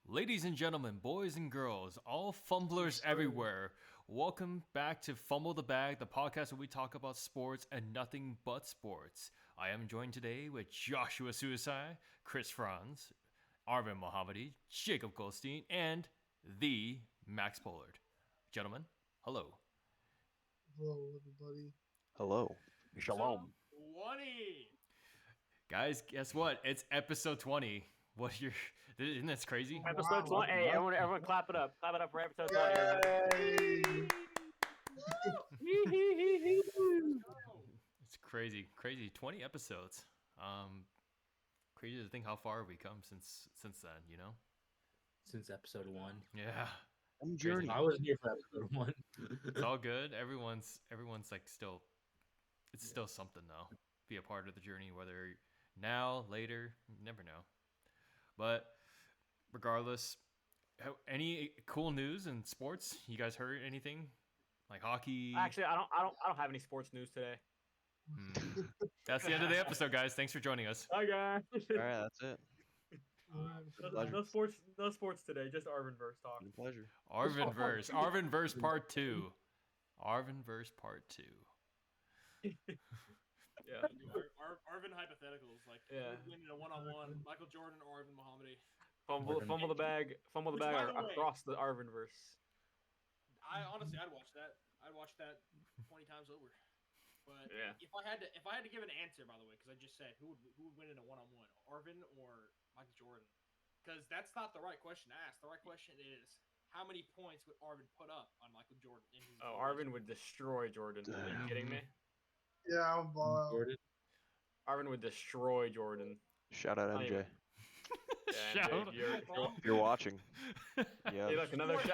Ladies and gentlemen, boys and girls, all fumblers everywhere, welcome back to Fumble the Bag, the podcast where we talk about sports and nothing but sports. I am joined today with Joshua Suicide, Chris Franz, Arvin Mohammadi, Jacob Goldstein, and the Max Pollard. Gentlemen, hello. Hello, everybody. Hello. Top Shalom. 20. Guys, guess what? It's episode 20. What you're isn't that crazy? Episode Wow, 20. Hey, what? everyone clap it up. Clap it up for episode 20. Yay! It's crazy. 20 episodes. Crazy to think how far we come since then, you know? Since episode 1. Yeah. I'm Crazy. journey. I wasn't here for episode 1. It's all good. Everyone's like still it's still something though. Be a part of the journey, whether now, later, you never know. But regardless, any cool news in sports? You guys heard anything? Like hockey? Actually, I don't have any sports news today. That's the end of the episode, guys. Thanks for joining us. Hi guys. All right, that's it. No sports today. Just Arvin verse talk. Been a pleasure. Arvin verse part 2. Arvin verse part 2. Yeah. Arvin hypotheticals like Yeah. winning a one-on-one, Michael Jordan or Arvin Muhammadi. Fumble the bag. Fumble the Which, bag by the way- across the Arvin verse. Honestly, I'd watch that. I'd watch that 20 times over. But Yeah. if I had to give an answer, by the way, because I just said who would win in a one-on-one, Arvin or Michael Jordan? Because that's not the right question to ask. The right question is how many points would Arvin put up on Michael Jordan in his? Oh, Arvin would destroy Jordan. Are you kidding me? Yeah, I'm ball out. Jordan. Arvin would destroy Jordan. Shout out Not MJ. even- Yeah, Shout Dave, out. If you're watching, yeah. Hey, look, another Have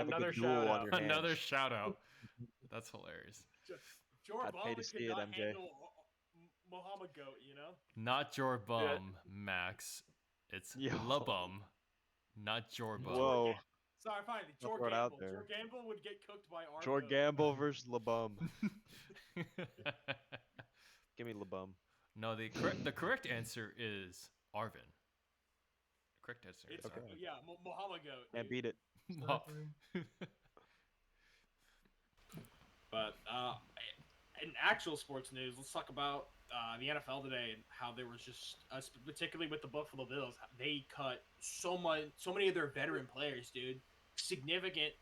a good shout duel on out. your hands. Another shout out. That's hilarious. George I'd pay Ballmer to see could it, not MJ. handle Muhammad Goat, you know? Not your bum, Max. It's Yo. La Bum, not your bum. Whoa. Sorry, fine. George throw it out Gamble. there. George Gamble would get cooked by Arvin. Jordan Gamble versus LeBum. Give me LeBum. No, the correct answer is Arvin. The correct answer is It's Okay. Arvin. yeah, Muhammad Goat. Can't dude. beat it. But in actual sports news, let's talk about the NFL today and how there was just, particularly with the Buffalo Bills, they cut so many of their veteran players, dude. Significant,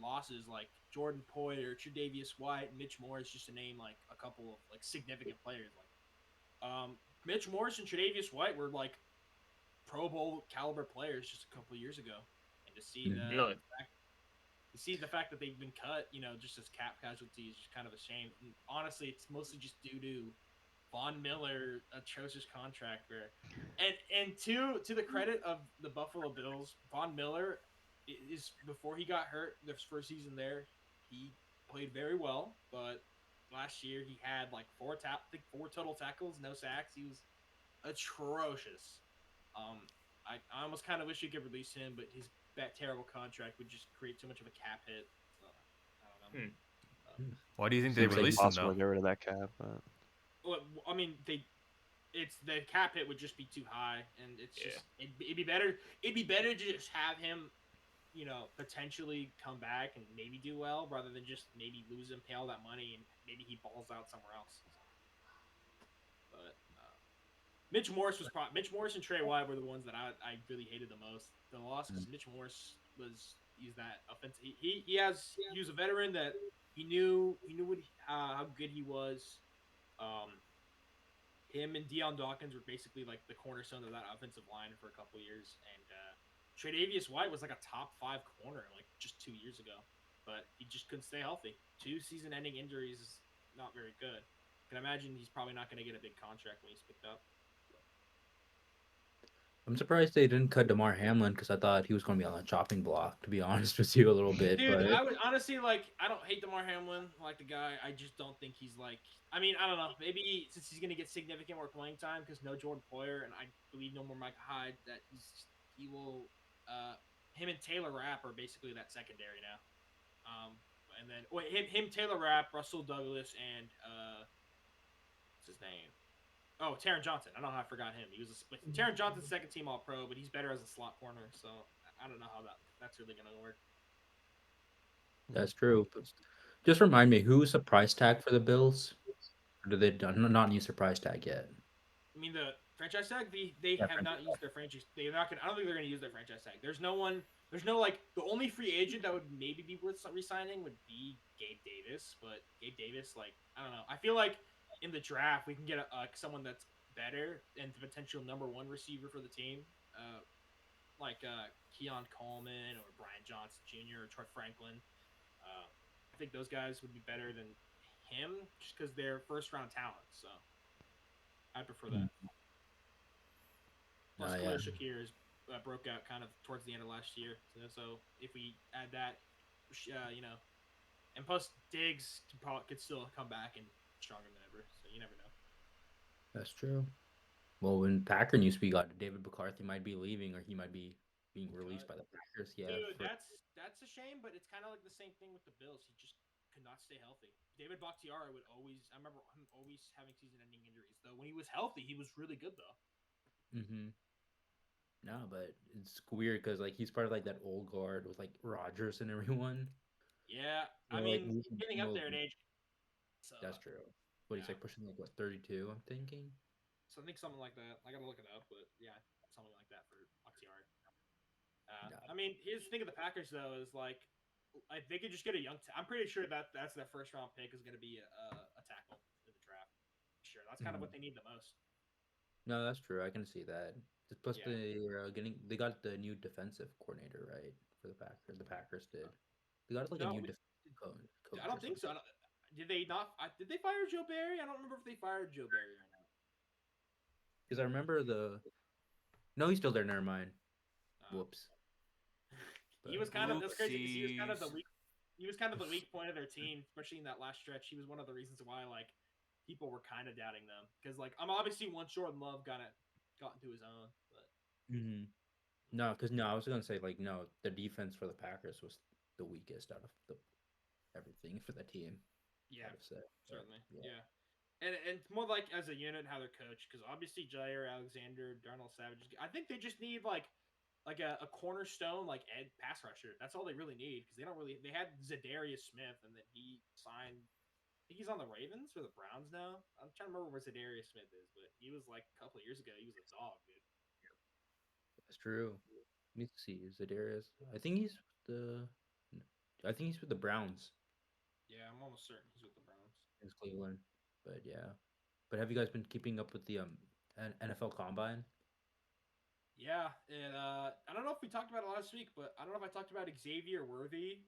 losses like Jordan Poyer, Tre'Davious White, Mitch Morris, just to name like a couple of like significant players. Like, Mitch Morris and Tre'Davious White were like Pro Bowl caliber players just a couple of years ago, and to see that. Really? To see the fact that they've been cut, just as cap casualties, is just kind of a shame. And honestly, it's mostly just due to Von Miller atrocious contract where, and to the credit of the Buffalo Bills, Von Miller is before he got hurt this first season there, he played very well, but last year he had like four total tackles, no sacks. He was atrocious. I almost kind of wish you could release him, but that terrible contract would just create too much of a cap hit. So, I don't know. Why do you think they Seems like released him impossible to though? get rid of that cap. But Well, I mean, it's the cap hit would just be too high, and it's just it'd be better. It'd be better to just have him, potentially come back and maybe do well, rather than just maybe lose him, pay all that money, and maybe he balls out somewhere else. But Mitch Morris and Trey White were the ones that I really hated the most. The loss because Mitch Morris he's that offensive. He was a veteran that he knew how good he was. Him and Deion Dawkins were basically like the cornerstone of that offensive line for a couple of years, and Tre'Davious White was like a top 5 corner like just 2 years ago, but he just couldn't stay healthy. 2 season-ending injuries is not very good. I can imagine he's probably not going to get a big contract when he's picked up. I'm surprised they didn't cut DeMar Hamlin because I thought he was going to be on the chopping block, to be honest with you, a little bit. Dude, but I would honestly I don't hate DeMar Hamlin, like the guy. I just don't think he's like. I mean, I don't know. Maybe since he's gonna get significant more playing time because no Jordan Poyer and I believe no more Micah Hyde, that he will. Him and Taylor Rapp are basically that secondary now. And then him Taylor Rapp, Russell Douglas, and what's his name? Oh, Taron Johnson. I don't know how I forgot him. He was Taron Johnson's second team All Pro, but he's better as a slot corner. So I don't know how that's really gonna work. That's true. But just remind me, who's the price tag for the Bills? Or do they not use the price tag yet? I mean, the franchise tag, they Yeah, have not used their franchise. They're not gonna. I don't think they're gonna use their franchise tag. There's no one. There's no like the only free agent that would maybe be worth resigning would be Gabe Davis, but Gabe Davis, like I don't know. I feel like in the draft we can get someone that's better and the potential #1 receiver for the team, like Keon Coleman or Brian Johnson Jr. or Troy Franklin. I think those guys would be better than him just because they're first round talent. So I prefer that. Plus, Yeah. Khalil Shakir broke out kind of towards the end of last year. So if we add that, and plus Diggs could still come back and stronger than ever. So you never know. That's true. Well, when Packer news we got David McCarthy might be leaving or he might be being released by the Packers. Yeah, Dude, that's a shame, but it's kind of like the same thing with the Bills. He just could not stay healthy. David Bakhtiari would always. I remember him always having season-ending injuries. Though when he was healthy, he was really good though. No, but it's weird because like he's part of like that old guard with like Rodgers and everyone. Yeah, You I know, like mean he's getting up there in age. So that's true. What he's yeah. like pushing like what 32? I'm thinking. So I think something like that. I gotta look it up, but yeah, something like that for Bakhtiari. I mean, here's the thing of the Packers though is like they could just get a young. I'm pretty sure that's their first round pick is going to be a tackle in the draft. Sure, that's kind of what they need the most. No, that's true. I can see that. Plus, Yeah. they got the new defensive coordinator right for the Packers. The Packers did. They got like a new defensive coach. I don't think so. Did they not? Did they fire Joe Barry? I don't remember if they fired Joe Barry or not. Because I remember No, he's still there. Never mind. Whoops. He was kind of that's crazy because he was kind of the weak. He was kind of the weak point of their team, especially in that last stretch. He was one of the reasons why like people were kind of doubting them because like I'm obviously once Jordan Love got into his own, but. No, because I was gonna say like no, the defense for the Packers was the weakest out of everything for the team. Yeah, certainly. Yeah. And it's more like as a unit how they're coached because obviously Jair Alexander, Darnell Savage. I think they just need like a cornerstone like pass rusher. That's all they really need because they don't really. They had Zadarius Smith and then he signed. I think he's on the Ravens or the Browns now. I'm trying to remember where Zadarius Smith is, but he was like a couple of years ago. He was a dog, dude. That's true. Let me see. Zadarius. I think he's with the Browns. Yeah, I'm almost certain he's with the Browns. It's Cleveland, but yeah. But have you guys been keeping up with the NFL Combine? Yeah, and I don't know if we talked about it last week, but I don't know if I talked about Xavier Worthy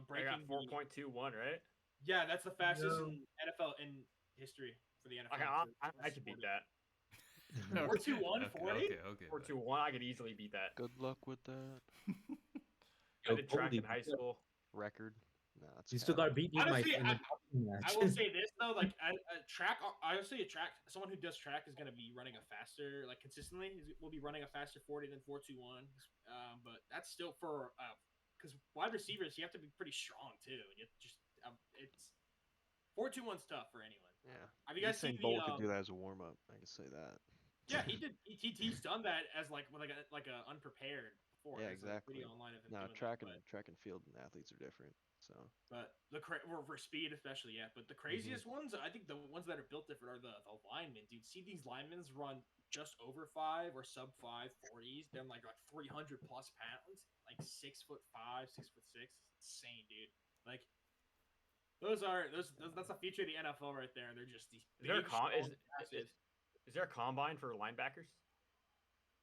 breaking 4.21, right? Yeah, that's the fastest in NFL in history for the NFL. I could beat that. 4.21 40? 4.21, I could easily beat that. Good luck with that. I did track in high school. Record. No, you still got to beat me. Honestly, I will say this though, like honestly, someone who does track is going to be running a faster, like consistently, will be running a faster 40 than 4.21. But that's still for because wide receivers you have to be pretty strong too, and you just it's 4.21's tough for anyone. Yeah. Have you guys seen Bolt could do that as a warm up? I can say that. Yeah, he did. He's done that as like a unprepared before. Yeah, There's exactly. A video online of him no, doing track that, and field athletes are different. So. But for speed especially, yeah. But the craziest ones, I think the ones that are built different are the linemen, dude. See these linemen run just over 5 or sub 5 40s. They're like 300 plus pounds, like 6'5", 6'6". Insane, dude. Like those that's a feature of the NFL right there. They're just these. Is there a combine for linebackers?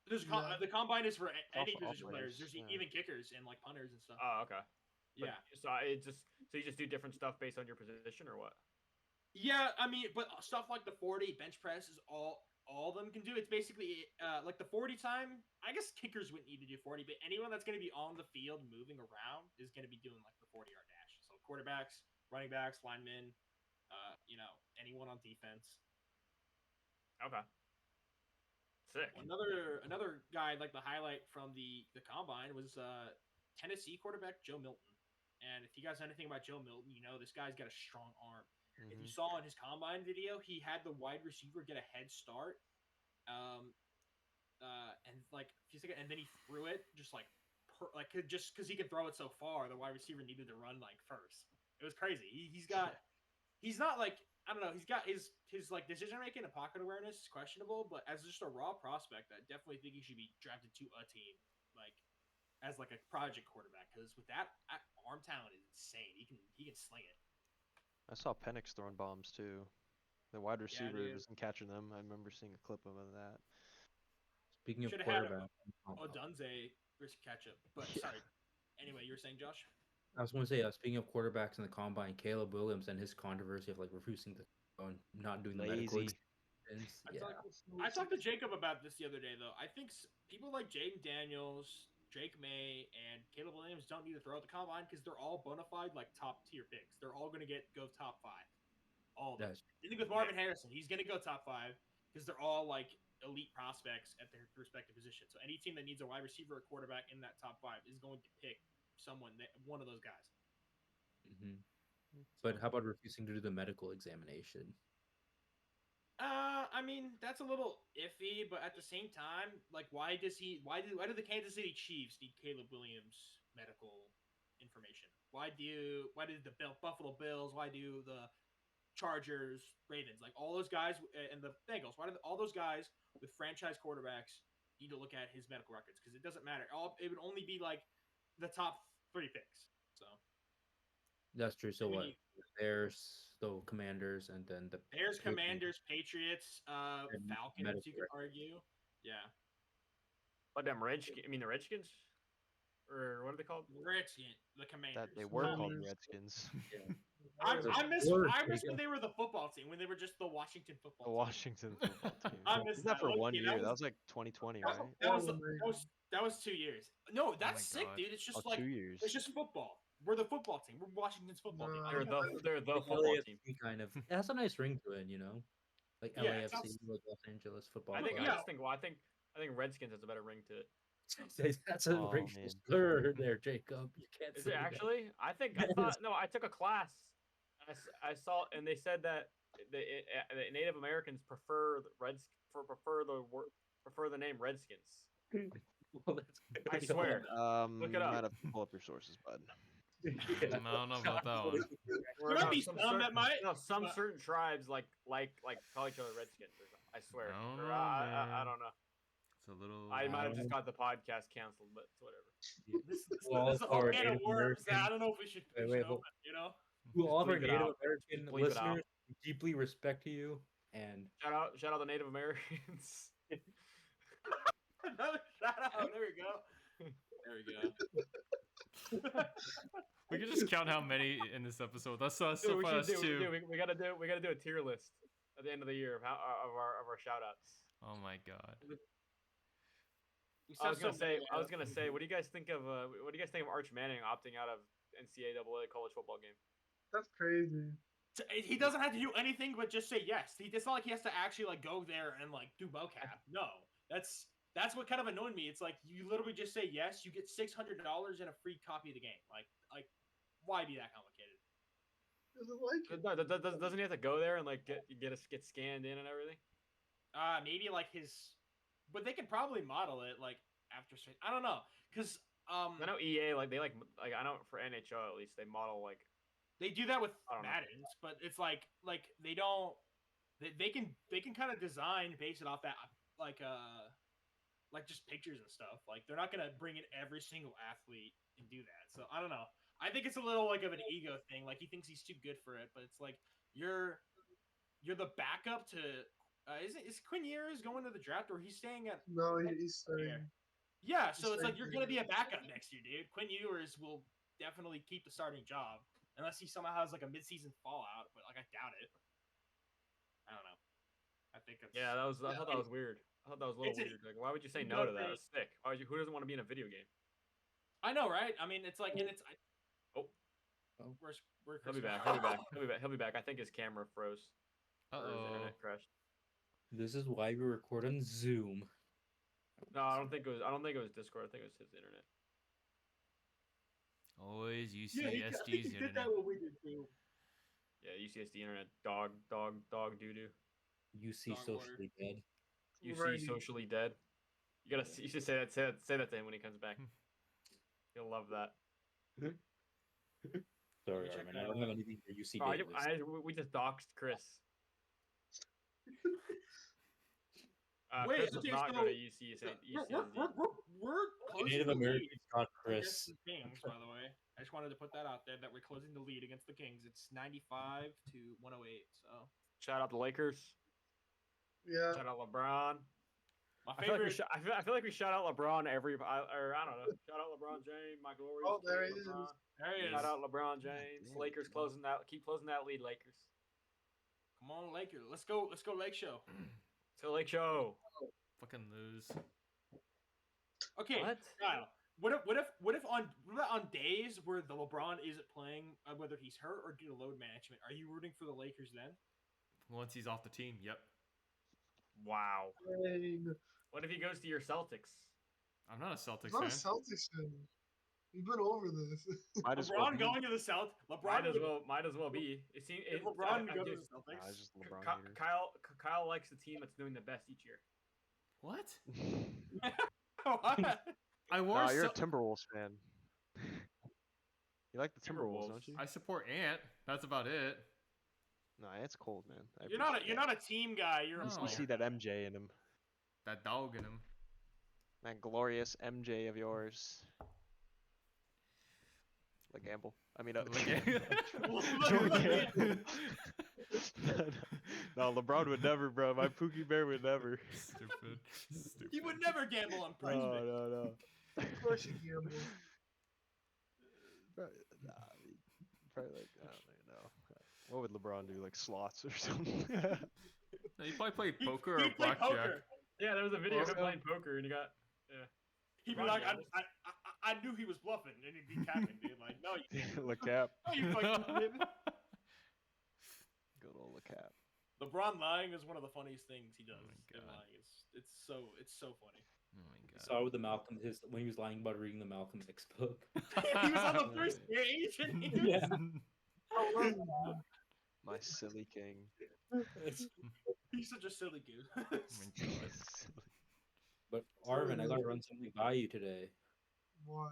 The combine is for any position players. There's even kickers and like punters and stuff. Oh, okay. Yeah. So you just do different stuff based on your position or what? Yeah, I mean, but stuff like the 40 bench press is all of them can do. It's basically like the 40 time. I guess kickers wouldn't need to do 40, but anyone that's going to be on the field moving around is going to be doing like the 40-yard dash. So quarterbacks, running backs, linemen, anyone on defense. Okay. Sick. Another guy I'd like to highlight from the combine was Tennessee quarterback Joe Milton. And if you guys know anything about Joe Milton, you know this guy's got a strong arm. If you saw in his combine video, he had the wide receiver get a head start, and like a few seconds, and then he threw it just like just because he could throw it so far, the wide receiver needed to run like first. It was crazy. He's not like I don't know. He's got his like decision making and pocket awareness is questionable, but as just a raw prospect, I definitely think he should be drafted to a team like as like a project quarterback because with that arm talent is insane. He can sling it. I saw Penix throwing bombs too. The wide receiver dude. wasn't catching them. I remember seeing a clip of that. Speaking of Should have had quarterback, Odunze versus ketchup, but Yeah. sorry. Anyway, you were saying, Josh? I was going to say, speaking of quarterbacks in the combine, Caleb Williams and his controversy of like refusing to on not doing the medical Lazy. exams. I Yeah, I talked to Jacob about this the other day, though. I think people like Jaden Daniels, Drake May, and Caleb Williams don't need to throw at the combine because they're all bona fide like top tier picks. They're all going to go top 5. All of them. that's I think with Marvin Harrison, he's going to go top 5 because they're all like elite prospects at their respective positions. So any team that needs a wide receiver or quarterback in that top 5 is going to pick one of those guys. hmm But how about refusing to do the medical examination? I mean that's a little iffy, but at the same time, like, why do the Kansas City Chiefs need Caleb Williams' medical information? Why do the Buffalo Bills? Why do the Chargers, Ravens, like all those guys, and the Bengals? Why do all those guys with franchise quarterbacks need to look at his medical records? Because it doesn't matter. It would only be like the top 3 picks. So That's true. So we what? need There's the Commanders, and then the Bears, Patriots Commanders, Patriots, and Falcons. medical You could argue, yeah. What them Redskins? I mean the Redskins, or what are they called? Redskins, the Commanders. That they were called Commanders. Redskins. I miss Worst, I miss yeah. when they were the football team, when they were just the Washington The football team. Washington football team. I missed Did that for that. 1 Okay, year. that That was- was like 2020, That, right? that was 2 years. No, that's my sick, God. dude. It's just Oh, like 2 years. it's just football. We're the football team. We're Washington's football team. I No. They're don't the know. football team. LAFC kind of. It has a nice ring to it, you know, like Yeah, it LAFC, sounds- like Los Angeles Football I think Club. yeah. I just think well, I think Redskins has a better ring to it. That's a Oh, racial man. slur there, Jacob. You can't Is say it that. actually? I think I thought no. I took a class. And I saw and they said that the Native Americans prefer the name Redskins. Well, that's I pretty swear. Look it up. Might have to pull up your sources, bud. Yeah. I don't know about that one. There might be some that might. No, some but- certain tribes like call each other Redskins. Or something. I swear. I don't Or, know, I man. don't know. It's a little. I might have don't just know. got the podcast canceled, but whatever. This Well, is a whole our can of Native worms that I American- don't know if we should Wait, open. You know. To all of our bleep it Native out. American Just bleep it out. listeners, we deeply respect you, and Shout out the Native Americans. Another shout out. There we go. There we go. We could just count how many in this episode. That's so Dude, we far. should That's do. two. We gotta do a tier list at the end of the year of our shout outs. Oh my god. We I was sound gonna so say, what do you guys think of Arch Manning opting out of NCAA college football game? That's crazy. He doesn't have to do anything but just say yes. It's not like he has to actually like go there and like do mocap. No, that's what kind of annoyed me. It's like you literally just say yes, you get $600 and a free copy of the game. Like why be that complicated? Doesn't like it. Doesn't he have to go there and like get scanned in and everything? Maybe like his, but they could probably model it like after. I don't know, cause I know EA like I know for NHL at least they model like they do that with I don't know. Maddens, but it's like they don't. They can kind of design base it off that like just pictures and stuff. Like they're not gonna bring in every single athlete and do that. So I don't know. I think it's a little like of an ego thing. Like he thinks he's too good for it, but it's like you're the backup to. Is Quinn Ewers going to the draft or he's staying at? No, he's staying. Yeah, so it's He's like you're gonna staying. be a backup next year, dude. Quinn Ewers will definitely keep the starting job unless he somehow has like a midseason fallout, but like I doubt it. I don't know. I think it's yeah I thought that was weird. I thought that was a little It's an- weird. Like why would you say it's no to not that? a- That's sick. Who doesn't want to be in a video game? I know, right? I mean, it's like, and it's. Oh. We're He'll be Chris back. Brown. He'll be back. I think his camera froze. Uh Or his oh. internet crashed. this is why we record on Zoom. No, I don't think it was Discord. I think it was his internet. Always Yeah, he UCSD's did internet. that when we did too. Yeah, UCSD internet. Dog doo doo. UC Dog water. socially dead. UC Right. socially dead. You should say that to him when he comes back. You'll love that. Sorry, check Arvin. that I don't out. have anything for UC Oh, Davis. we just doxed Chris. Wait, Chris does okay, not so go to UC. we're closing Native the lead Americans got against Chris. the Kings, by the way. I just wanted to put that out there that we're closing the lead against the Kings. It's 95 to 108. So Shout out the Lakers. Yeah. Shout out LeBron. my I feel, like we favorite. I feel like we shout out LeBron or I don't know. Shout out LeBron James, my glorious. Oh, there king, he is. LeBron. There he is. Shout out LeBron James. damn, Lakers closing that. Keep closing that lead, Lakers. Come on, Lakers. Let's go. Let's go, Lake Show. To Lake Show. Fucking lose. Okay, What? Kyle. What if on days where the LeBron isn't playing, whether he's hurt or due to load management, are you rooting for the Lakers then? Once he's off the team, yep. Wow. Dang. What if he goes to your Celtics? I'm not a Celtics It's not a fan. Celtics fan. We've been over this. Might as well LeBron be. going to the South. LeBron Might as well be. It seems. If LeBron goes to the Celtics. Nah, it's just LeBron hater. Kyle likes the team that's doing the best each year. What? What? I wore. Nah, you're a Cel- Timberwolves fan. You like the Timberwolves, don't you? I support Ant. That's about it. Nah, it's cold, man. I You're not appreciate a team guy. You're No. a that. player. You see that MJ in him. That dog in him. That glorious MJ of yours. Like Gamble. I mean, no, LeBron would never, bro. My Pookie Bear would never. Stupid. Stupid. He would never gamble on prize picks. No. Of course you gamble. Probably like, I don't even know. What would LeBron do? Like slots or something? No, you probably play He- poker he or played blackjack. poker. Yeah, there was a video of him Also- playing poker, and you got. He'd be LeBron like, gambles. I knew he was bluffing, and he'd be capping, dude. Like, no, you didn't. Le Cap. No, you fucking didn't. Good old Le Cap. LeBron lying is one of the funniest things he does. Oh my in God. lying. It's so funny. Oh my god. Saw with the Malcolm when he was lying about reading the Malcolm X book. He was on the first page, and he was, Yeah. My silly king. he's such a silly kid. Oh my god. But Arvin, I gotta run something by you today. What?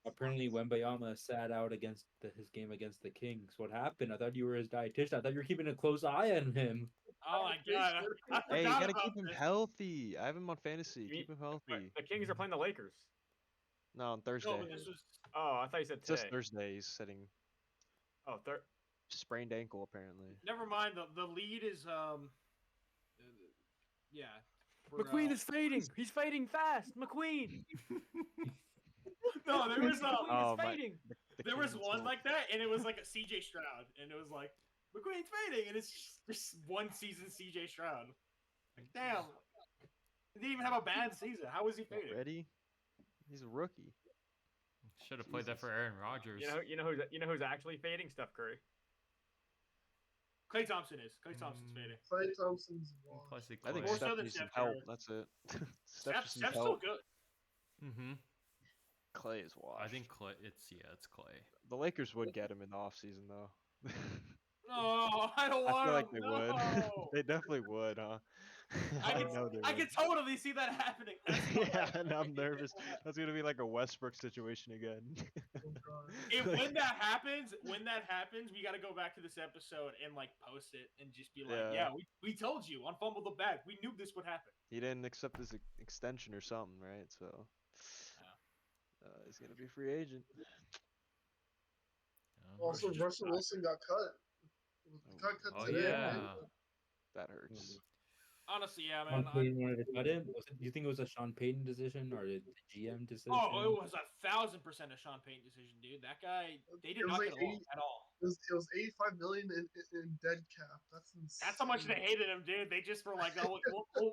Apparently, Wembayama sat out against his game against the Kings. What happened? I thought you were his dietitian. I thought you were keeping a close eye on him. Oh my god! I Hey, you forgot gotta about keep him this. healthy. I have him on fantasy. You Keep him healthy. The Kings are playing the Lakers. No, on Thursday. No, but this was Oh, I thought you said It's just today. Thursday. He's sitting Oh, sprained ankle apparently. never mind. The lead is yeah. for, McQueen is fading. He's fading fast. McQueen. no. There was McQueen Oh, is my- fading. there was Kings one will- like that, and it was like a CJ Stroud, and it was like McQueen's fading, and it's just one season CJ Stroud. Like, damn, he didn't even have a bad season. How was he fading? Already? He's a rookie. Should have played that for Aaron Rodgers. You know who's actually fading? Steph Curry. Clay Thompson is. Clay Thompson's Mm. fading. Clay Thompson's washed. Plus he I think More Clay. so Steph than needs some Steph help. Curry. That's it. Steph Steph's just needs still help. good. Mm-hmm. Clay is washed. I think Clay. It's Clay. the Lakers would get him in the offseason though. No, I don't I want feel like him. they would. No. They definitely would, huh? I know they I would. can totally see that happening. Yeah, and I'm nervous. That's gonna be like a Westbrook situation again. Oh, God. When that happens, we got to go back to this episode and like post it and just be like, Yeah. yeah, we told you on Fumble the Bag. We knew this would happen. He didn't accept his extension or something, right? So he's gonna be a free agent. Also, just Russell Wilson got cut. Cut Oh today. yeah. That hurts. Honestly, yeah, Sean man. Payton wanted to cut him. Do you think it was a Sean Payton decision or the GM decision? Oh, it was 1,000% a Sean Payton decision, dude. That guy, they did It was not like get along at all. It was 85 million in dead cap. That's insane. That's how much they hated him, dude. They just were like, oh,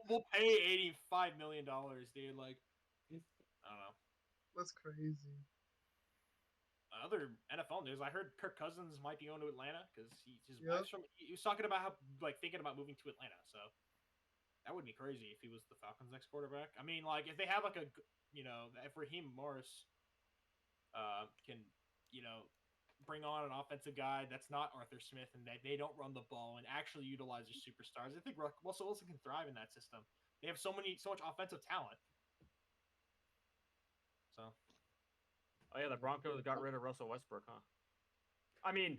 we'll pay $85 million, dude. Like, I don't know. That's crazy. Other NFL news, I heard Kirk Cousins might be going to Atlanta because his Yep. wife's from. He was talking about how like thinking about moving to Atlanta. So that would be crazy if he was the Falcons' next quarterback. I mean, like if they have like if Raheem Morris can bring on an offensive guy that's not Arthur Smith and that they don't run the ball and actually utilize their superstars, I think Russell Wilson can thrive in that system. They have so much offensive talent. So Oh yeah, the Broncos got rid of Russell Westbrook, huh? I mean,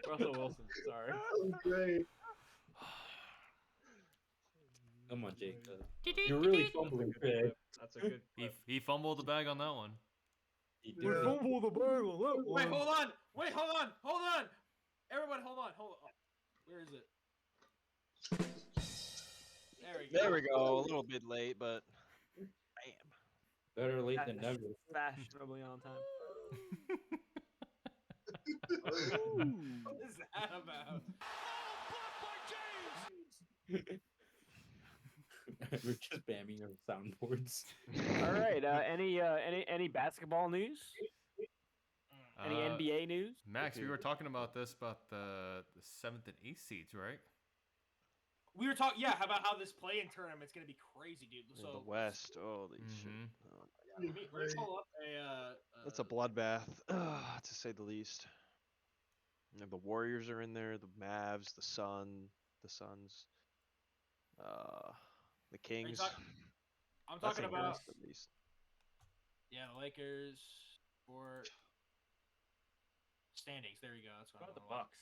Russell Wilson. Sorry. Oh, great. Come on, Jacob. That's You're really fumbling today. a good He fumbled the bag on that one. He We did. fumbled the bag on that Wait, hold on. Wait, hold on. Everybody, hold on. Where is it? There we go. There we go. A little bit late, but bam. Better late than never. Fashionably on time. What is that about? We're just spamming our soundboards. All right. Any basketball news? Any Uh, NBA news? Max, we were talking about the 7th and 8th seeds, right? We were talking, yeah, about how this play-in tournament's gonna be crazy, dude. In So the West. Holy shit. Mhm. Oh, let me pull up a. that's a bloodbath, to say the least. You know, the Warriors are in there, the Mavs, the Suns, the Kings. I'm That's talking in the about West, at least. yeah, the Lakers for standings. There you go. That's what What I'm about the going Bucks?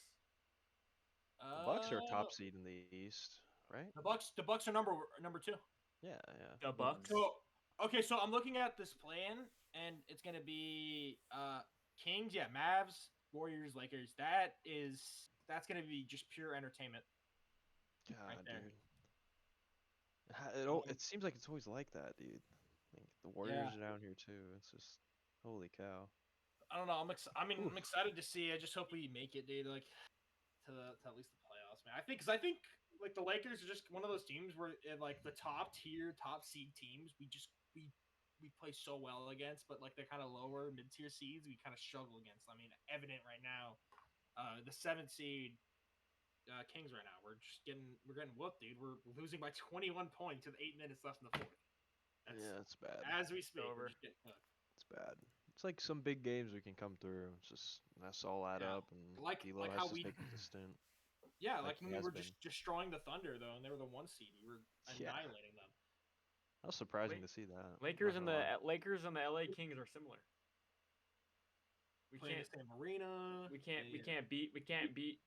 The Bucks are top seed in the East, right? The Bucks are number 2. Yeah. The Bucks. So okay, so I'm looking at this plan, and it's gonna be Kings, yeah, Mavs, Warriors, Lakers. That's gonna be just pure entertainment. God, Right there. dude. It seems like it's always like that, dude. Like the Warriors are down here too. It's just holy cow. I don't know. I'm Oof. excited to see. I just hope we make it, dude. Like to at least the playoffs, man. Because I think like the Lakers are just one of those teams where like the top seed teams, we play so well against, but like they're kind of lower mid tier seeds, we kind of struggle against. I mean, evident right now. The 7th seed Kings right now. We're getting whooped, dude. We're losing by 21 points with 8 minutes left in the 4th. Yeah, it's bad. As we speak, Over. we're just getting cooked. It's bad. It's like some big games we can come through. It's just mess all add Yeah. up and Like D'Lo how has to we- stay consistent. Yeah, Like like he when we has were been. just destroying the Thunder though, and they were the 1 seed. We were Yeah. annihilating them. That was surprising Wait, to see that. Lakers Not and gonna the lie. Lakers and the LA Kings are similar. We Playing can't the same arena. we can't we Yeah. can't beat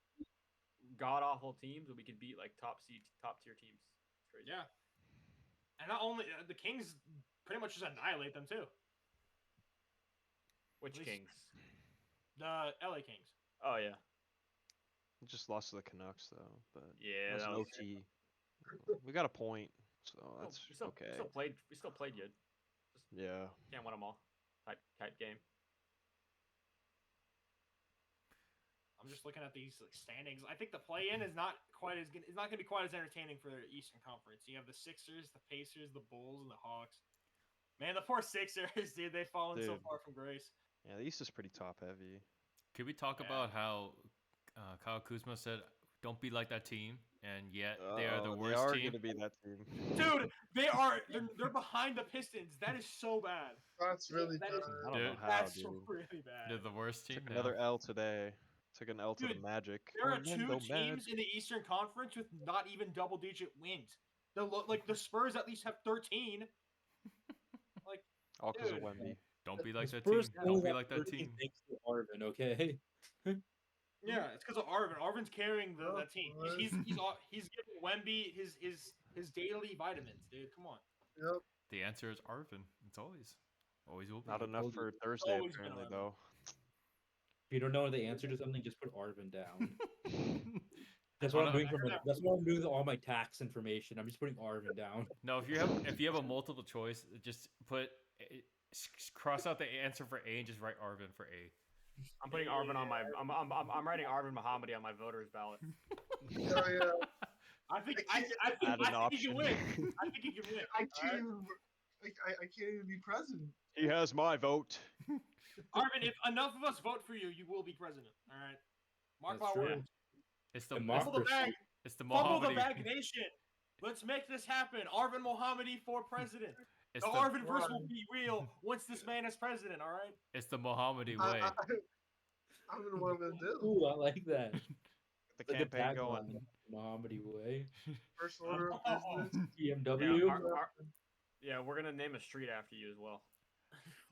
god awful teams, but we can beat like top tier teams. It's crazy. Yeah. And not only the Kings pretty much just annihilate them too. Which At least- Kings? The LA Kings. Oh yeah. We just lost to the Canucks though, but Yeah, it was that an was OT. We got a point, so that's we still, okay. We still played good. Yeah. Can't win them all. Type game. I'm just looking at these like, standings. I think the play-in is not quite as good. It's not going to be quite as entertaining for the Eastern Conference. You have the Sixers, the Pacers, the Bulls, and the Hawks. Man, the poor Sixers, dude, they've fallen so Dude. far from grace. Yeah, the East is pretty top heavy. Could we talk Yeah. about how Kyle Kuzma said, "Don't be like that team," and yet they are the They worst are team? gonna be that team. Dude, they're behind the Pistons. That is so bad. That's really That bad. is- I don't know Dude. how, That's dude. really bad. They're the worst team Took now. another L today. Took an L to the Dude, Magic. There are 2 Orlando teams Magic. in the Eastern Conference with not even double-digit wins. The Spurs at least have 13. Like, All because of dude. Wemby. Don't be like The that team. Spurs Don't only be have like that 13 team. Thanks to Arvin, okay? yeah, it's because of Arvin. Arvin's carrying the Oh, team. boy. He's giving Wemby his daily vitamins, dude. Come on. Yep. The answer is Arvin. It's always will be. Not enough told for you. Thursday, always been apparently, around. though. If you don't know the answer to something, just put Arvin down. That's Oh, what no. I'm doing that's what I'm doing with all my tax information. I'm just putting Arvin down. No, if you have a multiple choice, just put cross out the answer for A and just write Arvin for A. I'm putting Arvin on my. I'm writing Arvin Mohammadi on my voters ballot. Oh yeah. I think Add an he can option. win. I think he can win. I can't even. I can't even be president. He has my vote. Arvin, if enough of us vote for you, you will be president. All right. Mark That's my true. words. It's the Fumble the bag. it's the Fumble the Mohammadi. bag nation. Let's make this happen. Arvin Mohammadi for president. It's The the Arvin verse will be real once this man is president. All right. it's the Mohammadi I, way. I don't know what I'm gonna do. Ooh, I like that. The Like a campaign going. tagline, Mohammadi way. First order of business. BMW. Yeah, Yeah, we're gonna name a street after you as well.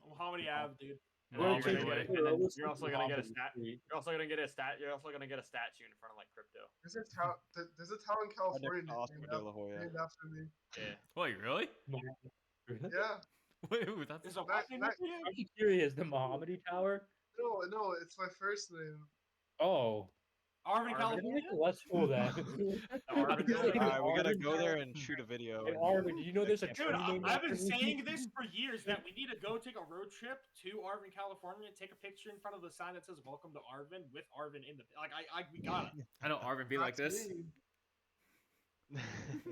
Muhammad Ave, dude. And then Well, you're gonna anyway. get, and then you're also gonna get a Muhammad stat. Street. You're also gonna get a stat. You're also gonna get a statue in front of like crypto. There's a town in Right next California to Oscar named De La Hoya. after me. Yeah. Wait, really? Yeah. Wait, that's There's a That- what name that- after you? I'm just curious. The Mohammedi Tower. No, it's my first name. Oh, Arvin, Arvin. California. let's fool that. Arvin Yeah. Tower. Alright, we gotta Arvin go Tower. there and shoot a video. Hey, and- Arvin, do you know there's a Dude, tree named I've been after you? saying this for years that we need to go take a road trip to Arvin, California, and take a picture in front of the sign that says "Welcome to Arvin" with Arvin in the we got it. I know Arvin be like That's this. me.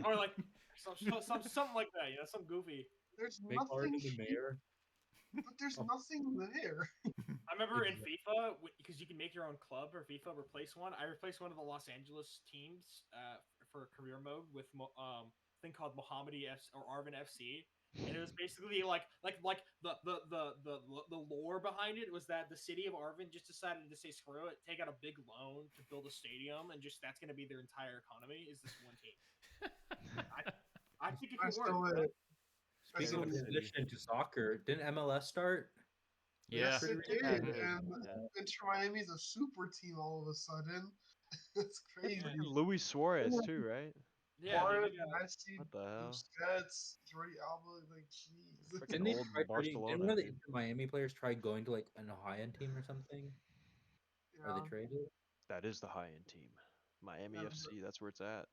Or like something like that, some goofy. There's Make Arvin nothing. the mayor. But there's nothing there. I remember in FIFA because you can make your own club or FIFA replace one. I replaced one of the Los Angeles teams for career mode with a thing called Mohammedi F or Arvin FC, and it was basically like the lore behind it was that the city of Arvin just decided to say screw it, take out a big loan to build a stadium, and just that's going to be their entire economy is this one team. I think it I could still work. live. Speaking of City. transition to soccer, didn't MLS start? Yeah. Yes, it did. Yeah. And Inter Miami's a super team all of a sudden. It's crazy. Luis Suarez too, right? Yeah, Suarez, dude, yeah. Messi, What the hell? Busquets, Jordi Alba, like jeez. Freaking Didn't they old try putting, Barcelona, didn't one of the dude. Inter Miami players try going to like an Ohio team or something? Or Yeah. they traded? That is the high-end team. Miami Yeah, FC, that's where it's at.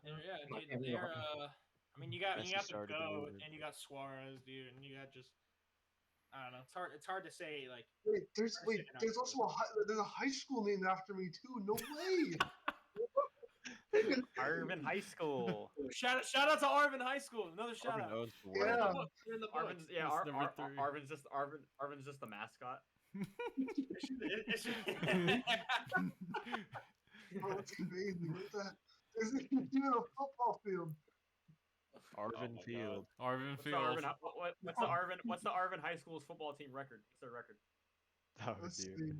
Yeah, dude, Miami they're Marlins. I mean, you got Messi the started the GOAT, movement. and you got Suarez, dude, and you got just I don't know. It's hard to say like. Wait, there's Or second there's after. also there's a high school named after me too. No way. Arvin High School. Shout out to Arvin High School. Another shout Arvin out. owns the Yeah. world. They're in the Arvin's books. yeah. That's number three. Arvin's just the mascot. Bro, it's crazy. What the? There's a football field. Arvin my Field. Arvin What's the Field. Arvin? What's the Arvin High School's football team record? What's their record? Oh, Let's dude. see.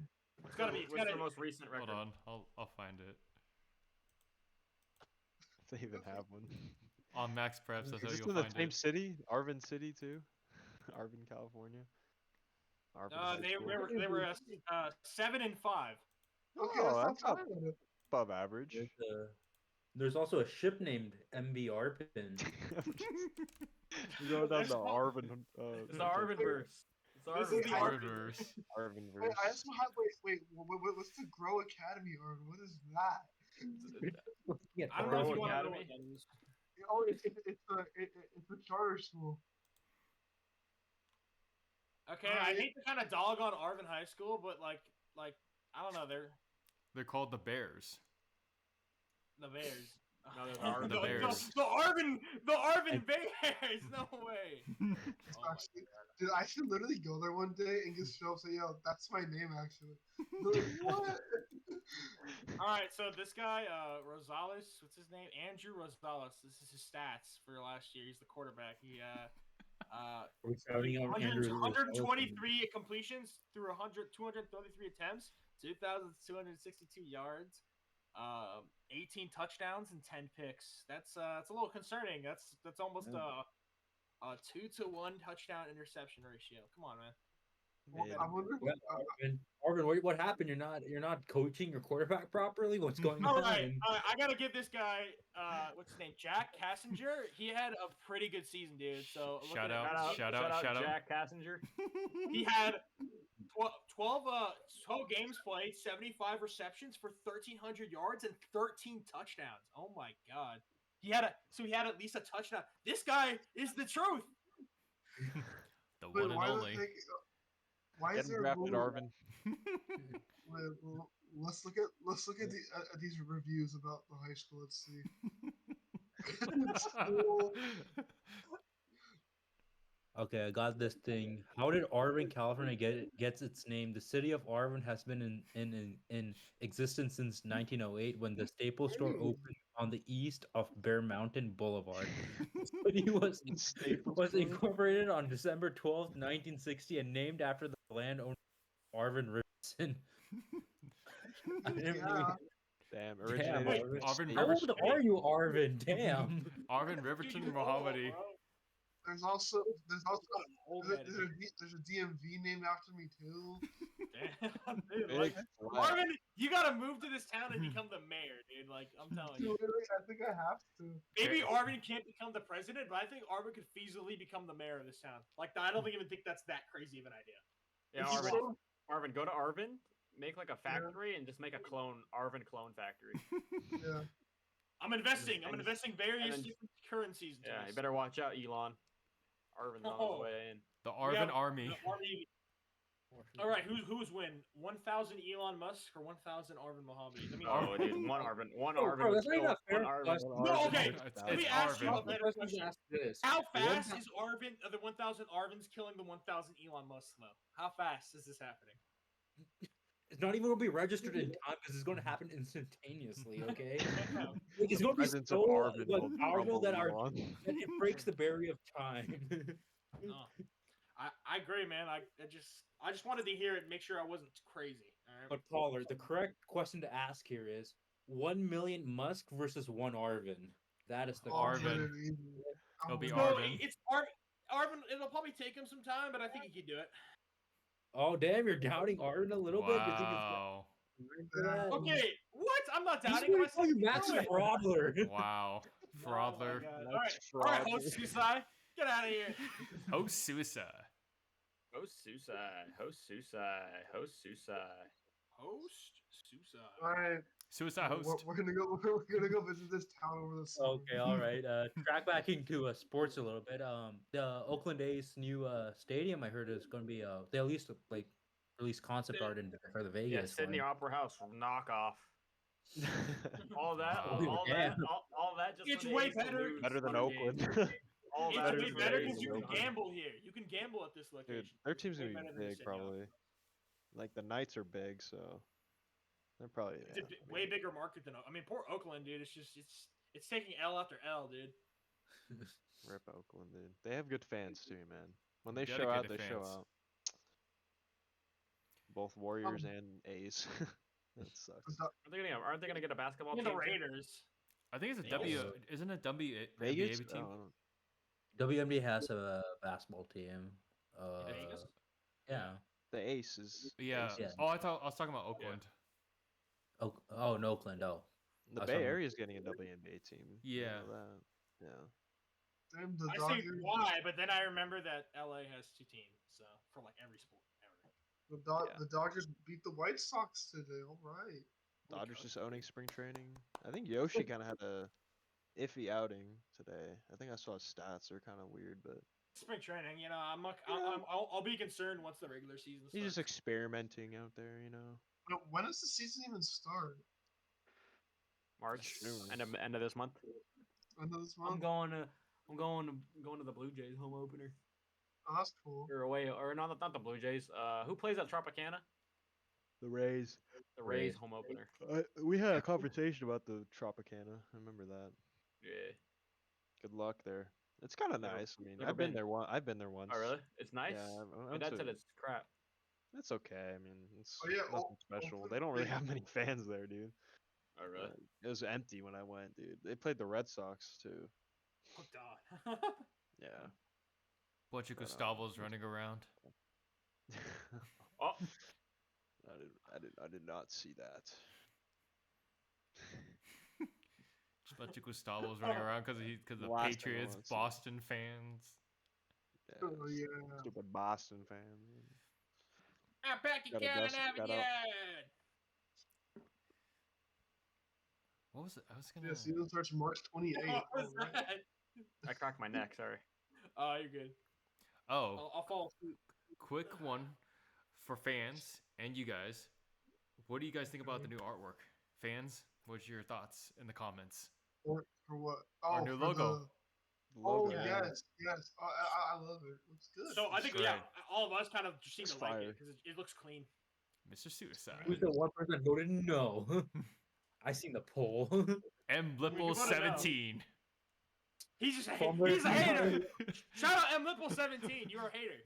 It's gotta be. It's What's gotta their most recent record? Hold on, I'll find it. They even have one. On Max Preps, that's how Is this you'll in the find same it. city? Arvin City too? Arvin, California. Arvin High School. they were 7-5. Okay, Oh, that's that's not not bad. above average. There's also a ship named MV Arpin. You go down There's the one- Arvin. It's the Arvinverse. It's the This is the Arvinverse. Arvinverse. Arvin Wait, verse. I also have what's the Grow Academy or what is that? I don't know if Pro you want to know Academy? what that is. Oh, it's a charter school. Okay, I hate to kind of dog on Arvin High School, but like I don't know, They're called the Bears. the Bears. No, they're Arvin The Bears. The Arvin Bears. No way. It's Oh my actually, dude, I should literally go there one day and just show up and say, yo, that's my name actually. They're like, what? All right, so this guy, Rosales, what's his name? Andrew Rosales. This is his stats for last year. He's the quarterback. He Are we shouting out Andrew 123 completions through 233 attempts, 2,262 yards, 18 touchdowns and 10 picks. That's a little concerning. That's almost a 2-to-1 touchdown interception ratio. Come on, man. Yeah. I wonder. Arvin, what happened? You're not coaching your quarterback properly. What's going All on? right, I gotta give this guy, what's his name, Jack Cassinger. He had a pretty good season, dude. So look Shout at him. out. Shout out. Jack Cassinger. He had 12 games played, 75 receptions for 1,300 yards and 13 touchdowns. Oh my god. He had at least a touchdown. This guy is the truth. The Wait, one and why only. Why Get is him there a drafted, rule? Arvin. Wait, let's look at these reviews about the high school. Let's see. School. Okay, I got this thing. How did Arvin, California gets its name? The city of Arvin has been in existence since 1908 when the Staples store Hey. opened on the east of Bear Mountain Boulevard. The city was incorporated on December 12th, 1960 and named after the landowner Arvin Richardson. I didn't Yeah. really- Damn, Damn, originated. Wait, in Arvin state- How old are you, Arvin? Damn. Arvin Dude, Riverton you're Mohammadi. old, bro. There's also Old there's, man. there's a DMV named after me too. Damn, dude, Big like, flex. Arvin, you gotta move to this town and become the mayor, dude. Like, I'm telling you. Literally, I think I have to. Maybe Okay. Arvin can't become the president, but I think Arvin could feasibly become the mayor of this town. Like, I don't even think that's that crazy of an idea. Yeah, He's Arvin. so- Arvin, go to Arvin, make like a factory, and just make a Arvin clone factory. Yeah. I'm investing. I'm And- investing various and- different currencies. Into Yeah, this. you better watch out, Elon. Arvin's on Oh. his way in. The We Arvin have Army. the army. All right, who's win? 1,000 Elon Musk or 1,000 Arvin Mohammed? I mean, Oh, dude, one Arvin Oh, Arvin bro, would that's not even kill a fair one Arvin. question. No, okay. It's Let me ask you Arvin. a better Let's question. ask this. How fast One- is Arvin, the 1,000 Arvins killing the 1,000 Elon Musk, though? How fast is this happening? It's not even going to be registered in time because it's going to happen instantaneously. Okay, Damn. like, it's going to be Presence so of Arvin like, will powerful that crumble that it breaks the barrier of time. No. I agree, man. I just wanted to hear it, make sure I wasn't crazy. All right. But Pollard, the correct question to ask here is 1,000,000 Musk versus 1 Arvin. That is the Oh, Arvin. good and easy. It'll be Oh, No, Arvin. it's Arvin. It'll probably take him some time, but I think he could do it. Oh damn, you're doubting Arvin a little bit. You think it's Wow. Yeah. Okay, what? I'm not He's doubting him. I going to call said you he could Max do it. Fraudler. Wow. Oh my Fraudler. God. Max All right, Fraudler. host suicide. Get out of here. Host suicide. Host suicide. Host suicide. Host suicide. Host suicide. All right. Suicide host. We're gonna go. We're gonna go visit this town over the summer. Okay, all right. Track backing to sports a little bit. The Oakland A's new stadium, I heard is going to be they at least like release concept art in for the Yeah, Vegas Sydney one. Opera House knockoff. All that, Wow. all that just It's for the way A's to better- lose Better than 100 games. Oakland. All It's that way is for the better A's because to you lose can 100. gamble here. You can gamble at this location. Dude, their team's Way gonna be better than big Sydney probably. Like the Knights are big, so they're probably It's a way bigger market than I mean, poor Oakland, dude. It's taking L after L, dude. Rip Oakland, dude. They have good fans too, man. When they show out, Dedicated they show fans. out. Both Warriors and A's. That sucks. Aren't they gonna get a basketball And team? the too? Raiders. I think it's a Vegas. W. Isn't it W? Vegas? NBA team? Oh, WNBA has a basketball team. Vegas? Yeah. the Aces. Yeah. Yeah. Oh, I thought I was talking about Oakland. Oh, in Oakland. Oh, The I Bay saw them. Area is getting a WNBA team. You Yeah. know that. Yeah. Damn, the I Dodgers. say why, but then I remember that LA has 2 teams, so for like every sport ever. Yeah. The Dodgers beat the White Sox today. All right. Dodgers just owning spring training. I think Yoshi kind of had a iffy outing today. I think I saw his stats are kind of weird, but Spring training, you know, Yeah. I'll be concerned once the regular season starts. he's just experimenting out there, you know. But when does the season even start? March, Soon. end of this month. End of this I'm month? going to the Blue Jays home opener. Oh, that's cool. Or away, or not the Blue Jays. Who plays at Tropicana? The Rays. The Rays Rays. home opener. We had a conversation about the Tropicana. I remember that. Yeah. Good luck there. It's kind of Never- nice. I mean, never I've been been. there once. I've been there once. Oh really? It's nice. Yeah, My dad said it's crap. It's okay. I mean, it's Oh, yeah, nothing special. They don't really have many fans there, dude. Oh really? It was empty when I went, dude. They played the Red Sox too. Oh god. Yeah. Bunch of But, Gustavos running around. Oh, I did not see that. Just a bunch of Gustavos running around because the Last thing I Patriots, wanna see. Boston fans. Yeah. Oh, yeah. Stupid Boston fan. I'm back Got a again dust- and got Avenue. out. What was it? I was gonna. Yeah, season starts March 28th. What was All right. that? I cracked my neck. Sorry. Oh, you're good. Oh, I'll follow suit. quick one for fans and you guys. What do you guys think about the new artwork? Fans, what's your thoughts in the comments? For what? Our Oh, new for logo. The... Logo, Oh, yeah. yes. Oh, I love it. Looks good. So I think Great. yeah, all of us kind of just seem It's to like fire. it because it looks clean. Mr. Suicide. Who's the one person that voted no? I seen the poll. M. We Blipple voted no. 17. He's just Fumble he's a the hater. bag. Shout out M Lipple 17. You're a hater.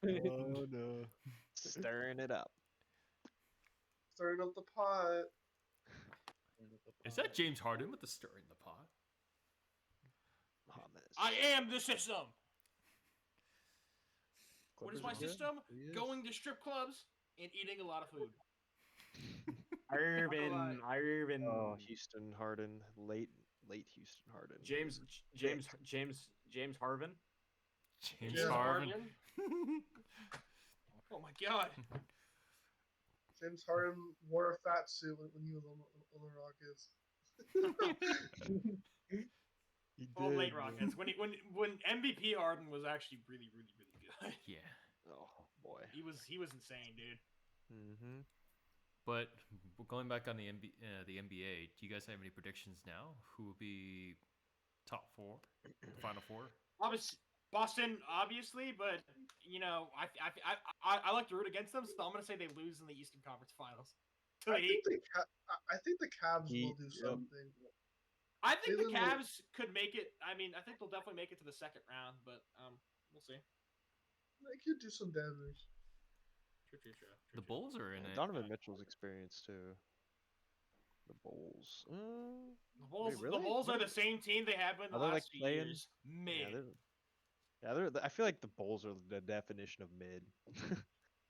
Oh no. Stirring it up. Stirring up the pot. Is that James Harden with the stir in the pot? Hummus. I am the system. What is Clippers my are good. system? Yes. Going to strip clubs and eating a lot of food. Irvin, Irvin. Oh, Houston Harden, late Houston Harden. James Harvin. James Yeah. Harvin. Oh my god. James Harden wore a fat suit when he was on the Rockets. He Well, late did, Rockets. man. When MVP Harden was actually really good. Yeah. Oh boy. He was insane, dude. Mm-hmm. But going back on the NBA, do you guys have any predictions now? Who will be top four, the final four? Obviously, Boston, obviously, but you know, I like to root against them, so I'm gonna say they lose in the Eastern Conference Finals. To the Heat. I think the Cavs will do Yep. something. I think the Cleveland will- Cavs could make it. I mean, I think they'll definitely make it to the second round, but we'll see. They could do some damage. True. The Bulls are in it. Donovan Mitchell's experience too. The Bulls. The really? Bulls are the same team they have been the Are they, like, last few playing? years. Yeah, Mid. I feel like the Bulls are the definition of mid.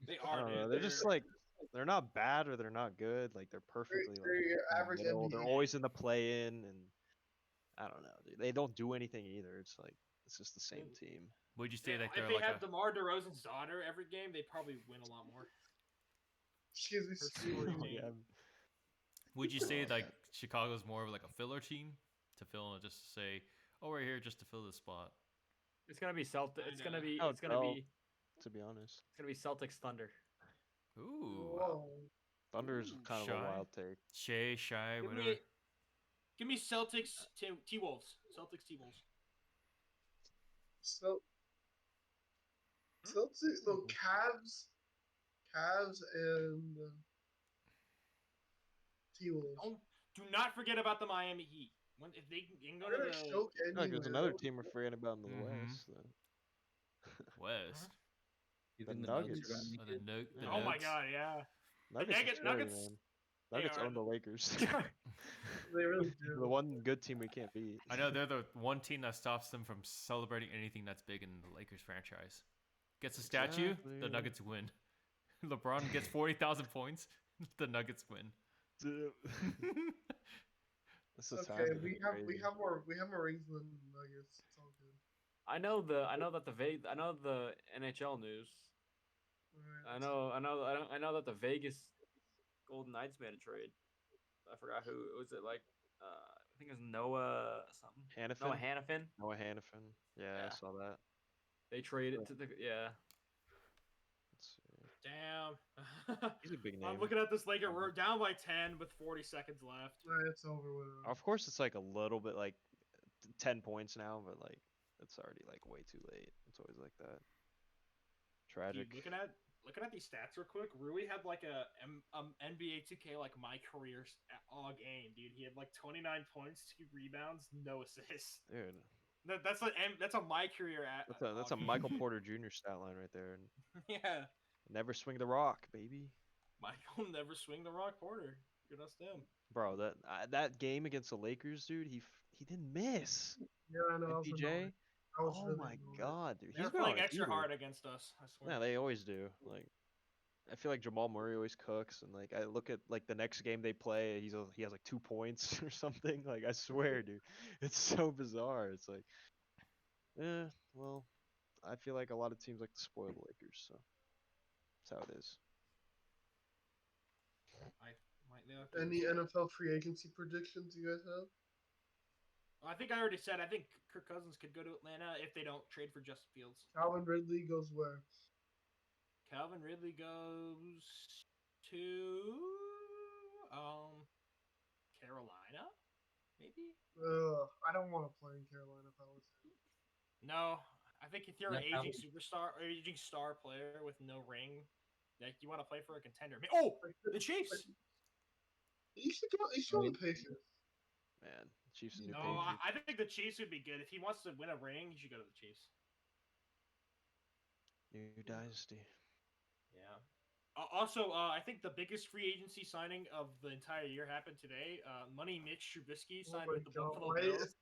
They I are. don't know. Dude. They're just like they're not bad or they're not good. Like they're perfectly like They're your in the average middle. NBA. They're always in the play-in, and I don't know. Dude. They don't do anything either. It's like it's just the same team. Would you say that If they're they like had a? DeMar DeRozan's daughter every game, they'd probably win a lot more. Excuse me. Story Oh, team. yeah. Would you say like Chicago's more of like a filler team to fill and just say, oh, we're here just to fill this spot? It's gonna be Celtic. It's gonna be. Oh, It's gonna no. be. To be honest, It's gonna be Celtics Thunder. Ooh, Whoa. Thunder's kind of Shy. a wild take. Shy, Give whatever. me Celtics T Wolves. Celtics T Wolves. So Celtics, no, Cavs and T-Wolves. Do not forget about the Miami Heat. If they can go They're to gonna the choke Like, there's anyway. another team we're forgetting about in the Mhm. West. West. You The think Nuggets. are gonna make Oh, the it? the Oh my Nugs. god, yeah. Nuggets, Nuggets- are scary, Nuggets- man. Nuggets are own the Lakers. They really the do. one good team we can't beat. I know they're the one team that stops them from celebrating anything that's big in the Lakers franchise. Gets a statue, the Exactly. Nuggets win. LeBron gets 40,000 points, the Nuggets win. This is Okay, happening. we have more rings than the Nuggets. It's all good. I know the NHL news. Alright, I know that the Vegas Golden Knights made a trade. I forgot who was it. Like, I think it was Noah something. Hannafin? Noah Hannafin. Noah Hannafin. Yeah, I Yeah. saw that. They traded to the Let's see. Damn. He's a big name. I'm looking at this Laker. We're down by 10 with 40 seconds left. It's over with. Of course, it's like a little bit like 10 points now, but like it's already like way too late. It's always like that. Tragic. Dude, looking at these stats real quick, Rui had like a NBA 2K like my career all game, dude. He had like 29 points, 2 rebounds, no assists. Dude, That's a my career at. that's a Michael Porter Jr. stat line right there. Yeah, Never swing the rock, baby. Michael never swing the rock Porter. Good us them. Bro, that game against the Lakers, dude, he didn't miss. Yeah, I know. I was MPJ. annoyed. I was Oh really my annoyed. god, dude. They're He's been playing on a extra heater. hard against us. I swear. Yeah, they always do. Like, I feel like Jamal Murray always cooks, and like I look at like the next game they play, he has like 2 points or something. Like I swear, dude, it's so bizarre. It's like, well, I feel like a lot of teams like to spoil the Lakers, so that's how it is. Any NFL free agency predictions you guys have? I think I already said. I think Kirk Cousins could go to Atlanta if they don't trade for Justin Fields. Calvin Ridley goes where? Calvin Ridley goes to Carolina, maybe. I don't want to play in Carolina if I was him. No, I think if you're an No. aging superstar or aging star player with no ring, like you want to play for a contender. Oh, the Chiefs. You should go. You should go to the Pacers. Man, Chiefs and New No, Patriots. I think the Chiefs would be good. If he wants to win a ring, he should go to the Chiefs. New dynasty. Yeah. Also, I think the biggest free agency signing of the entire year happened today. Money Mitch Trubisky Oh signed my with the God, Buffalo why Bills. is-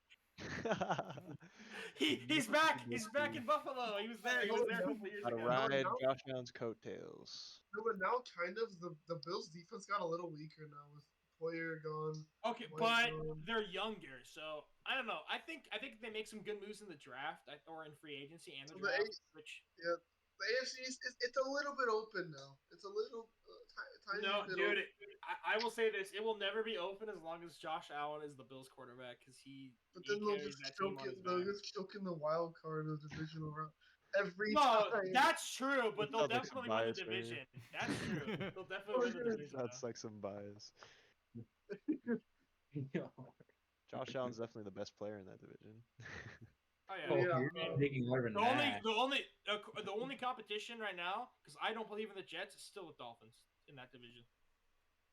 He's back. He's back in Buffalo. He was there. He was there a couple years Gotta ago. ride No. Josh Allen's coattails. No, but now kind of the Bills defense got a little weaker now with Poyer gone. Okay, White but gone. they're younger, so I don't know. I think they make some good moves in the draft or in free agency and the So the draft. Which The AFC it's a little bit open now. It's a little tiny no, bit dude, open. I will say this: it will never be open as long as Josh Allen is the Bills quarterback because he. But he then they'll carries just that team choke on it. his They'll back. just choke in the wild card of the divisional round every No, time. that's true, but they'll Sounds like some definitely win the bias, man. division. That's true. They'll definitely win the division. That's though. like some bias. Yo. Josh Allen's definitely the best player in that division. Oh yeah. Oh, Yeah. you're taking Arvin back. The only competition right now, because I don't believe in the Jets, is still the Dolphins in that division.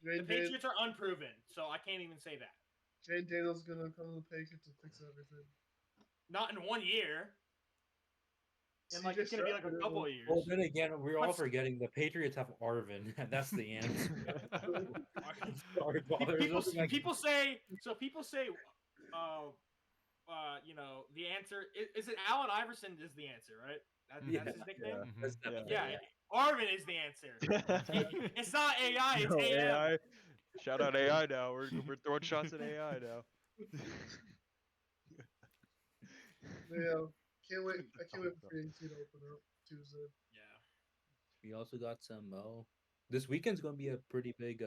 The Patriots are unproven, so I can't even say that. Jane Daniels gonna come to the Patriots to fix everything. Not in 1 year. And like CJ it's gonna be like a Stroud couple of years. Well, then again, we're all What's- forgetting the Patriots have Arvin, and that's the answer. Sorry, Pe- Paul, there's people, nothing I can- people say you know, the answer is it Allen Iverson is the answer, right? Yeah. That's his nickname. Mhm. That's Yeah. definitely Yeah, Arvin is the answer. It's not AI, it's No, AM. AI. Shout out AI now. We're throwing shots at AI now. Yeah, can't wait. I can't wait for free agency to open up Tuesday. Yeah. We also got some. This weekend's gonna be a pretty big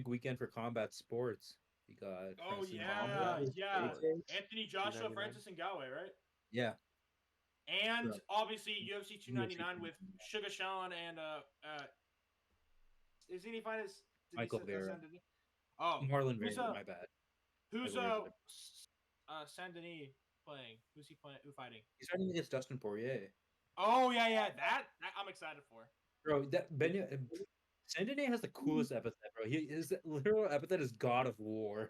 weekend for combat sports. We got. Oh Francis yeah, Ngannou, yeah. AJ. Anthony Joshua, 299. Francis Ngannou, right? Yeah. And Yeah. obviously UFC 299 with 299. Sugar Sean and is he finest? Michael Vera. Oh, Marlon who's Vera, my bad. who's Michael Vera. Saint Denis playing? Who's he playing? Who fighting? He's fighting against Dustin Poirier. Oh yeah, that I'm excited for. Bro, Saint Denis has the coolest epithet, bro. His literal epithet is God of War.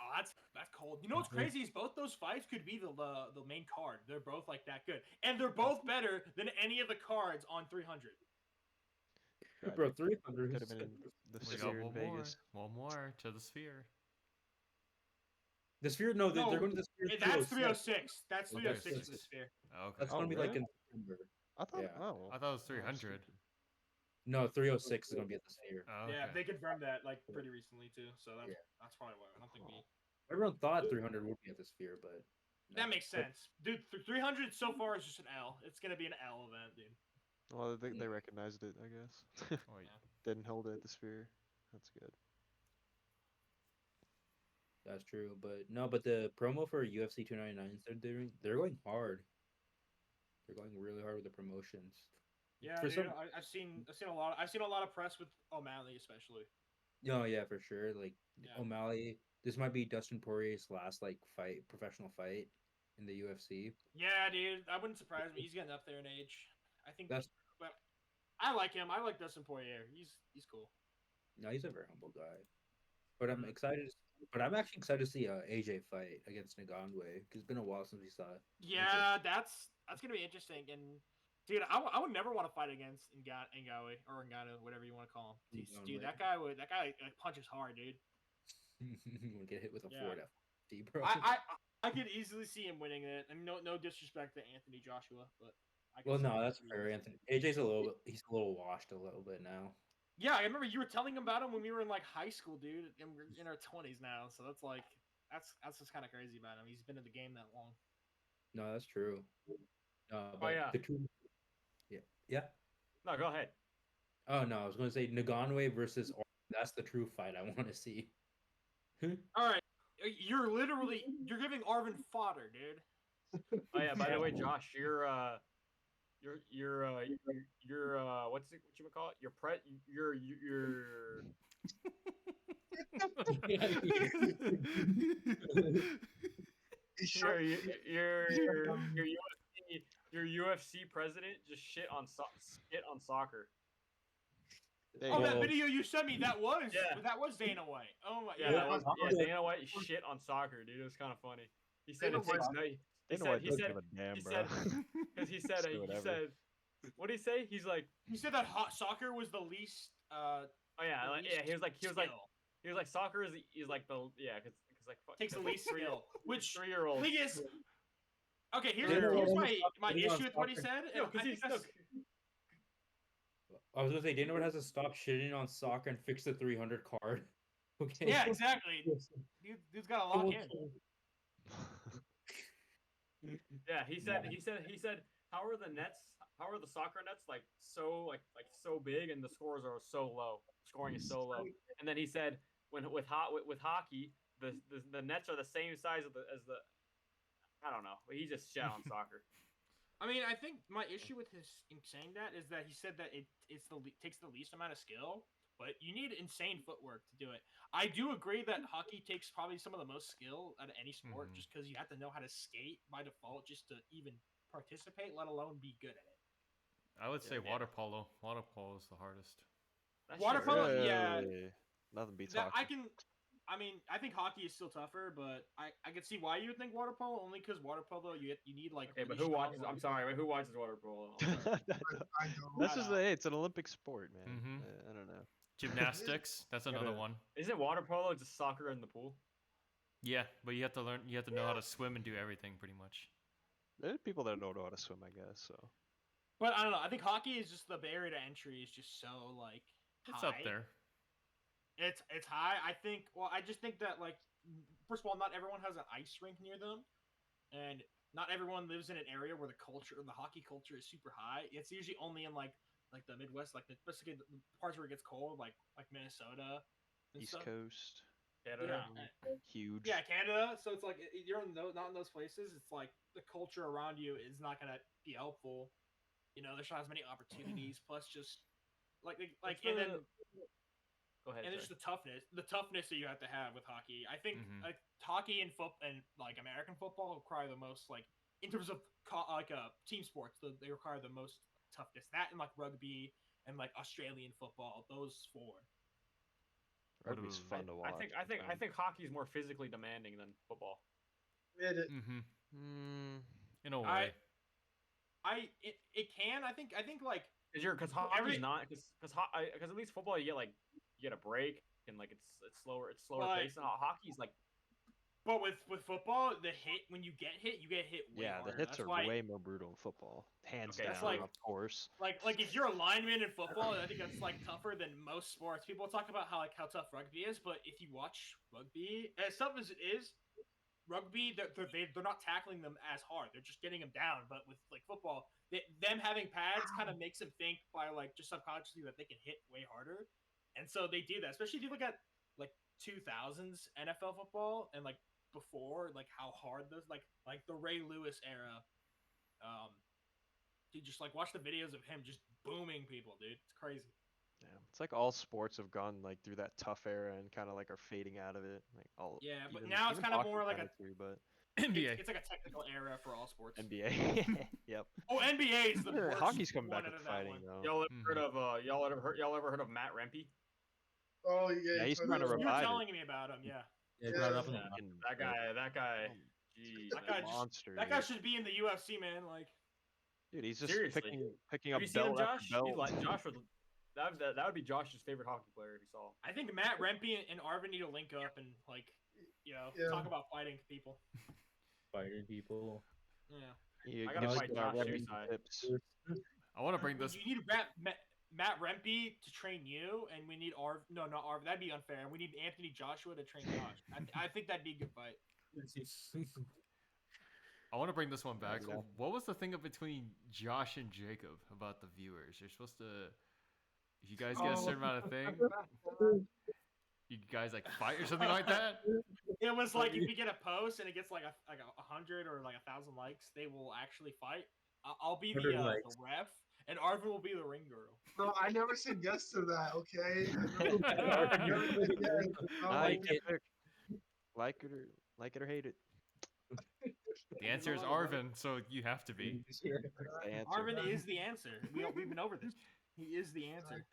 Oh, that's cold. You know what's crazy is both those fights could be the main card. They're both like that good, and they're both better than any of the cards on 300. Bro, 300 Could have been in the We got Sphere in one more. Vegas. One more to the sphere. The Sphere, no, they're No, going to the Sphere. That's 306. 306. That's Okay, 306 so- the sphere. Okay. That's Oh, gonna be like really? in September. I thought. Yeah. Oh. I thought it was 300. No, 306 is gonna be at the Sphere. Oh, Yeah, okay. they confirmed that like pretty recently too. So that's Yeah. that's probably why I don't think we. Everyone thought 300 would be at the Sphere, but That no. makes sense, dude. 300 so far is just an L. It's gonna be an L event, dude. Well, they recognized it, I guess. Oh, yeah. Didn't hold it at the Sphere. That's good. That's true, but no, but the promo for UFC 299s, they're going hard. They're going really hard with the promotions. Yeah, For dude, some- I've seen a lot of press with O'Malley especially. No, yeah, for sure. Like Yeah. O'Malley, this might be Dustin Poirier's last professional fight in the UFC. Yeah, dude, that wouldn't surprise me. He's getting up there in age. I think. That's- But I like him. I like Dustin Poirier. He's cool. No, he's a very humble guy. But I'm Mhm. excited. But I'm actually excited to see AJ fight against Ngannou because it's been a while since we saw it. Yeah, that's gonna be interesting. And dude, I would never want to fight against Ngannou or Ngannou, whatever you want to call him. Dude, that guy like, punches hard, dude. We'll get hit with a Yeah. Ford FD, bro. I could easily see him winning it. I mean, no disrespect to Anthony Joshua, but I could Well, see no, him that's winning fair. it. Anthony AJ's he's a little washed a little bit now. Yeah, I remember you were telling about him when we were in like high school, dude, and we're in our 20s now. So that's like that's just kind of crazy about him. He's been in the game that long. No, that's true. But yeah. the true, yeah. No, go ahead. Oh no, I was going to say Ngannou versus Arvin. That's the true fight I want to see. All right, you're giving Arvin fodder, dude. Oh yeah. By the way, Josh, you're what's it? What you call it? You're Sure, your UFC president just shit on soccer. There Oh, you that go. video you sent me, that was Yeah. Dana White. Oh my Yeah, god. Dana White shit on soccer, dude. It was kind of funny. He said Dana it takes no. Dana White He doesn't said give a damn, he bro. said because he said Just do whatever. what did he say? He's like, He said that hot soccer was the least oh yeah, the like, least yeah. He was like skill. soccer is like the because like takes the least skill. Which 3-year-old. thing is, okay, Daniel here's Wood my has to stop issue with what he soccer. said. No, And I because think he's that's, I was gonna say Dana Wood has to stop shitting on soccer and fix the 300 card. Okay. yeah, exactly. Dude's got to lock in. Yeah, he said how are the nets? How are the soccer nets so big and the scores are so low? Scoring is so low. And then he said with hockey, the nets are the same size as the I don't know. He just shit on soccer. I mean, I think my issue with his in saying that is that he said that takes the least amount of skill, but you need insane footwork to do it. I do agree that hockey takes probably some of the most skill out of any sport, just because you have to know how to skate by default just to even participate, let alone be good at it. I would say Yeah. water polo. Water polo is the hardest. That Water shit polo, really- yeah. Nothing beats That hockey. I think hockey is still tougher, but I can see why you would think water polo, only because water polo you need like. Okay, but really who strong watches? legs. I'm sorry, but who watches water polo? I'm sorry. I don't. That's I just know. it's an Olympic sport, man. Mhm. I don't know. Gymnastics. That's another Gotta- one. Isn't water polo just soccer in the pool? Yeah, but you have to learn. You have to know how to swim and do everything pretty much. There are people that don't know how to swim, I guess. So But I don't know. I think hockey is just the barrier to entry is just so like It's high. up there. It's high. I think. Well, I just think that like first of all, not everyone has an ice rink near them, and not everyone lives in an area where the hockey culture is super high. It's usually only in like the Midwest, basically the parts where it gets cold, like Minnesota and East stuff. Coast, Canada. Yeah, huge. yeah, Canada. So it's like you're not in those places. It's like the culture around you is not gonna be helpful. You know, there's not as many opportunities. Plus, just and then. Go ahead. And there's sorry. the toughness that you have to have with hockey. I think Mhm. like hockey and like American football require the most like in terms of team sports. They require the most toughness. That and like rugby and like Australian football. Those four. Rugby's What fun to watch. I think hockey is more physically demanding than football. Mm-hmm. Mm, In a way. It can. I think like Because hockey's not because at least football you get a break and like it's slower But- pace. And hockey's like but with football, the hit when you get hit way yeah, harder. the hits That's are why, way more brutal in football. Hands Okay, down, that's like- of course. like if you're a lineman in football, I think that's like tougher than most sports. People talk about how tough rugby is, but if you watch rugby, as tough as it is, rugby they're not tackling them as hard. They're just getting them down. But with like football, them having pads kind of makes them think by like just subconsciously that they can hit way harder, and so they do that. Especially if you look at like 2000s NFL football and like before, like how hard those like the Ray Lewis era. Dude, just like watch the videos of him just booming people, dude. It's crazy. Yeah, it's like all sports have gone like through that tough era and kind of like are fading out of it. Like all. Yeah, but even- now it's even kind of hockey more like kinda a too, but NBA. it's like a technical era for all sports. NBA. Yep. Oh, NBA is the Yeah, worst. hockey's coming back one with out of that fighting one. though. y'all ever heard of y'all ever heard of Matt Rempe? Oh yeah. Yeah, he's told me trying to about You were revive it. telling me about him, yeah. Yeah, brought it up in the Fucking, That guy. Jeez. That guy just- monster. That guy dude. should be in the UFC, man. Like, Dude, he's just Seriously. picking Have up you seen him, belt after Josh? belt. He's like Josh would. That would be Josh's favorite hockey player if he saw him. I think Matt Rempe and Arvin need to link up and like, Yeah. talk about fighting people. fighting people. Yeah. You I gotta give fight us Josh Remington Suicide. tips. I want to bring this. You need Matt Rempe to train you, and we need not Arvin. That'd be unfair. We need Anthony Joshua to train Josh. I think that'd be a good fight. I want to bring this one back. Yeah. What was the thing up between Josh and Jacob about the viewers? You're supposed to, if you guys get a certain amount of thing, you guys like fight or something like that. It was like if you get a post and it gets like a 100 or like 1,000 likes, they will actually fight. I'll be the 100 likes. ref, and Arvin will be the ring girl. No, I never said yes to that. Okay. Arvin, you're Never said yes. No, Like it. it or hate it. The answer is Arvin, so you have to be. That's the answer. Arvin is the answer. We've been over this. He is the answer.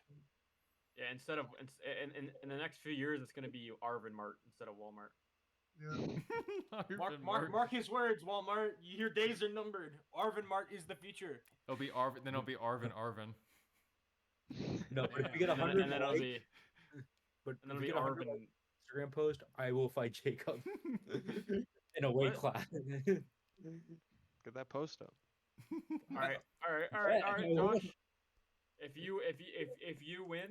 Yeah, instead of in the next few years, it's gonna be Arvin Mart instead of Walmart. Yeah. Mark his words, Walmart. Your days are numbered. Arvin Mart is the future. It'll be Arvin. Then it'll be Arvin. No, but if you get And then 100 it'll likes, be but and then if it'll you be get 100 Arvin Instagram post, I will fight Jacob in a weight What? class. Get that post up. All right, Yeah, Josh. If you win,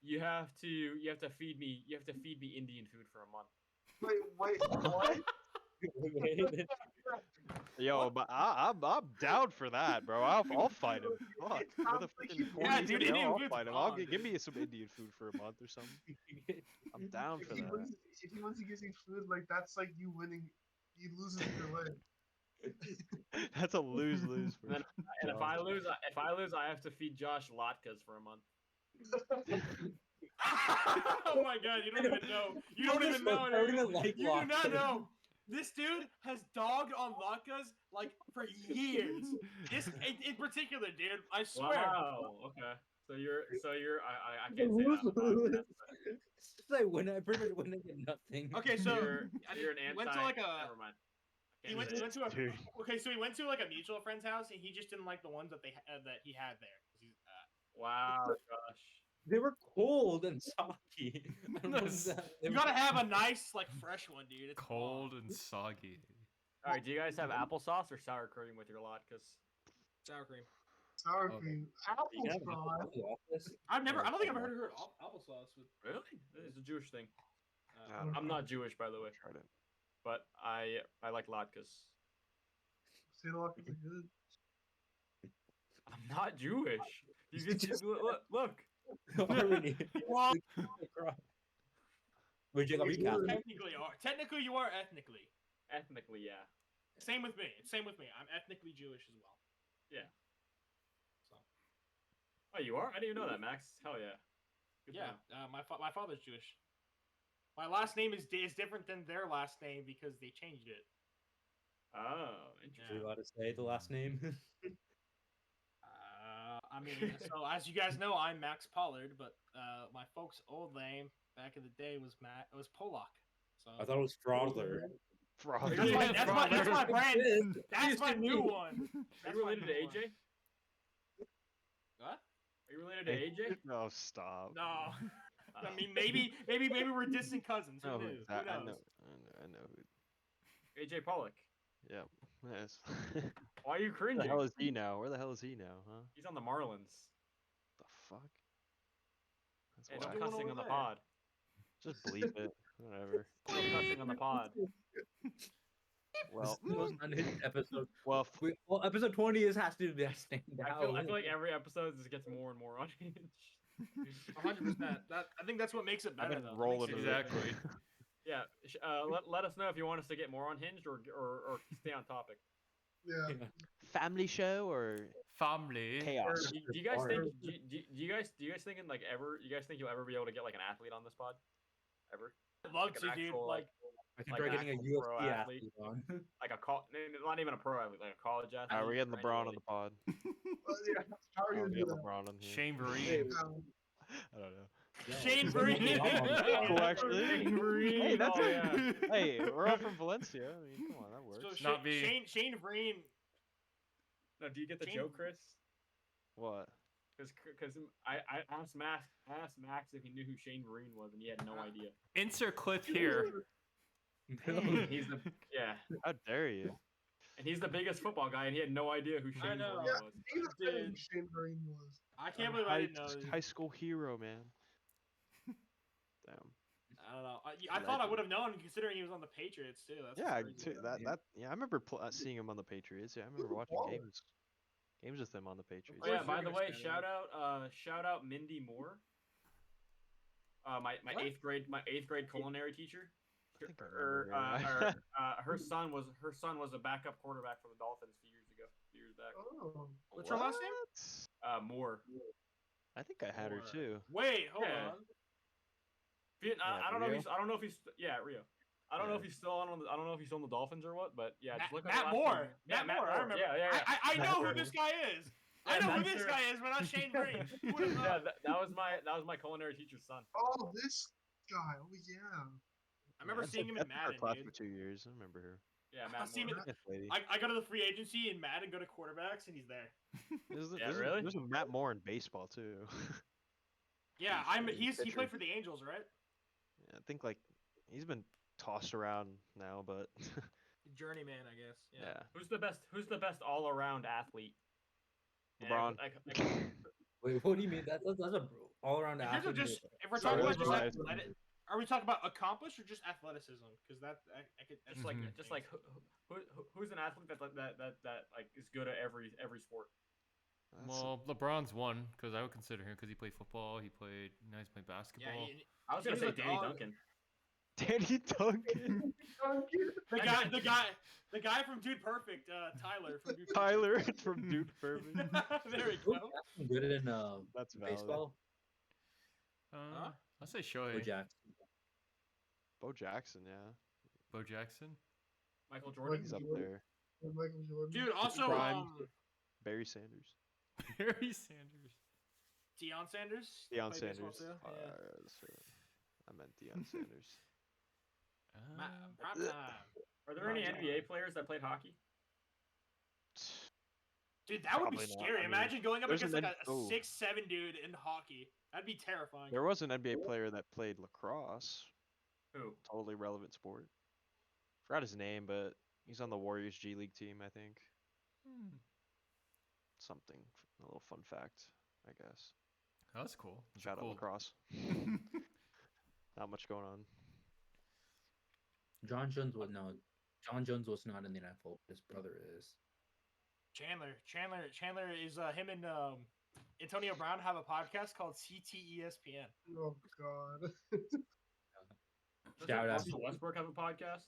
you have to feed me Indian food for a month. Wait, what? Yo, but I'm down for that, bro. I'll fight him. Fuck. With a Sounds like freaking you- 40 Yeah, dude, KO, Indian I'll food's fight him. bomb, Give dude. me some Indian food for a month or something. I'm down If for he that. wins, if he wins, he gives you food. Like that's like you winning. You loses your leg. That's a lose-lose for And, then, and if Josh. I lose, I have to feed Josh latkes for a month. Oh my god, you don't even know. You don't even know. I don't even like You do not latkes. know. This dude has dogged on latkes like for years. This in particular, dude. I swear. Wow. Okay. So you're I can't say that. on the podcast, but It's like when I pretty much when I get nothing. Okay, so you're an he anti. went to like a. Never mind. I He can't went, say he it. went to a. Dude. Okay, so he went to like a mutual friend's house, and he just didn't like the ones that that he had there. 'Cause he's, Wow, Josh. They were cold and soggy. I don't know That's- that- they you were- gotta have a nice like fresh one, dude. It's Cold bomb. and soggy. All right, do you guys have applesauce or sour cream with your latkes? Sour cream. Sour Okay. cream. You can have Applesauce. apple office. I don't think I've heard applesauce with. Really? It's a Jewish thing. I don't I'm know. not Jewish, by the way, Tried it. but I like latkes. Say the latkes are good. I'm not Jewish. You can just look. Already. Well, Wait, Jacob, are you Catholic? technically you are ethnically. Ethnically, yeah. Same with me. Same with me. I'm ethnically Jewish as well. Yeah. So Oh, you are? I didn't even know that, Max. Hell yeah. Good to yeah, know. my father's Jewish. My last name is different than their last name because they changed it. Oh, Are interesting. you allowed to say the last name? I mean, so as you guys know, I'm Max Pollard, but my folks' old name back in the day was Polak. So I thought it was Fraudler. Fraud. that's my, Yeah, that's my brand. Yes, That's my used to new be. one. Are That's you my related to new one. AJ? What? Are you related to AJ? No, stop. No. Oh. I mean, maybe we're distant cousins. Who No, knew? who's that? Who I knows? know who. AJ Pollock. Yep. Yes. Why are you Where the cringing? hell is he now? Where the hell is he now, huh? He's on the Marlins. The fuck? That's Hey, why. don't doing cussing over on the there? pod. Just bleep it. Whatever. No cussing on the pod. Well, This is the most unhinged episode. well, Well, episode 20 has to be stand I out. feel like every episode just gets more and more unhinged. 100%. I think that's what makes it I've better. been though. rolling Makes it with it. Exactly. Yeah, let us know if you want us to get more unhinged or stay on topic. Yeah. family show or Family. chaos? Do you guys think? Or- Do you guys thinking like ever? You guys think you'll ever be able to get like an athlete on this pod? Ever? I'd love Like to, an dude. actual, Like, I can like try an getting a actual pro UFC athlete. athlete on. Like not even a pro athlete, like a college athlete. We're getting or LeBron on anybody? the pod. Yeah. How are you I'll gonna get do that? LeBron on here. Shane Hey, Vereen. I don't know. Shane Yeah. Vereen. Cool, actually. Shane Vereen, Hey, that's oh, a- yeah. Hey, we're all from Valencia. I mean, come on, that works. So Not me. Shane Vereen. No, do you get the Shane- joke, Chris? What? Because I asked Max if he knew who Shane Vereen was, and he had no idea. Insert clip here. He's the yeah, How dare you? and he's the biggest football guy, and he had no idea who Shane know. Vereen Yeah. was. Even I knew who Dude. Shane Vereen was. I can't believe I didn't know. High school hero, man. Damn. I don't know. I thought I would have known considering he was on the Patriots too. That's Yeah, crazy. yeah. I remember seeing him on the Patriots. Yeah, I remember watching baller. games with him on the Patriots. Oh, yeah, course by you're the gonna way, stand shout out Mindy Moore. My What? eighth grade culinary teacher. I think I Her, remember, her son was a backup quarterback for the Dolphins a few years back. Oh. What's her last name? What? Moore. I think I had her Moore. too. Wait, hold Yeah. on. I don't know. Rio? I don't know if he's Rio. I don't know if Yeah. he's still on. I don't know if he's still on the Dolphins or what. But yeah, just look at Matt the last Moore. name. Yeah, Matt Moore. I remember. Yeah. I know who Moore. this guy is. I Yeah, know who that's this her- guy is, but not Shane Vereen. Who would've Yeah, thought? that was my culinary teacher's son. Oh, this guy. Oh yeah. I remember seeing him in Our Madden, class dude. for 2 years. I remember her. Yeah, I Matt see him Moore. in- Nice lady. I go to the free agency in Madden, go to quarterbacks, and he's there. Yeah, really? There's a Matt Moore in baseball too. Yeah, Pretty sure he pitcher. played for the Angels, right? I think like he's been tossed around now, but Journeyman, I guess. yeah. Who's the best all around athlete? And LeBron. Wait, what do you mean? That's a all around In terms of athlete. if we're So talking what about just about- athletic, are we talking about accomplished or just athleticism? Because that I could Just like Mhm. just like who's an athlete that like is good at every sport? That's- Well, LeBron's one because I would consider him because he played football. He played yeah. basketball. I was He gonna was say a Danny dog. Duncan. Danny Duncan. The guy from Dude Perfect, Tyler from Dude Tyler from Dude Perfect. Perfect. There we Who's go. Jackson good in That's valid. baseball? I'll say Bo Shohei. Jackson. Bo Jackson, yeah. Bo Jackson. Michael Jordan. He's up Jordan. there. Michael Jordan. Dude, also Prime. Barry Sanders. Barry Sanders. Deion Sanders. Deion Played baseball Sanders. too, yeah. I meant Deion Sanders. Prime time. Are there any NBA players that played hockey? Dude, that would be Probably not. scary. I mean, Imagine going up there's against an like a N- oh. 6'7" dude in hockey. That'd be terrifying. There was an NBA player that played lacrosse. Who? Totally relevant sport. Forgot his name, but he's on the Warriors G League team, I think. Something. A little fun fact, I guess. That's cool. That's Shout out cool. lacrosse. Not much going on. John Jones was no. John Jones was not in the NFL. His brother is. Chandler is him and Antonio Brown have a podcast called CTESPN. Oh God. Shout out. Russell Westbrook have a podcast?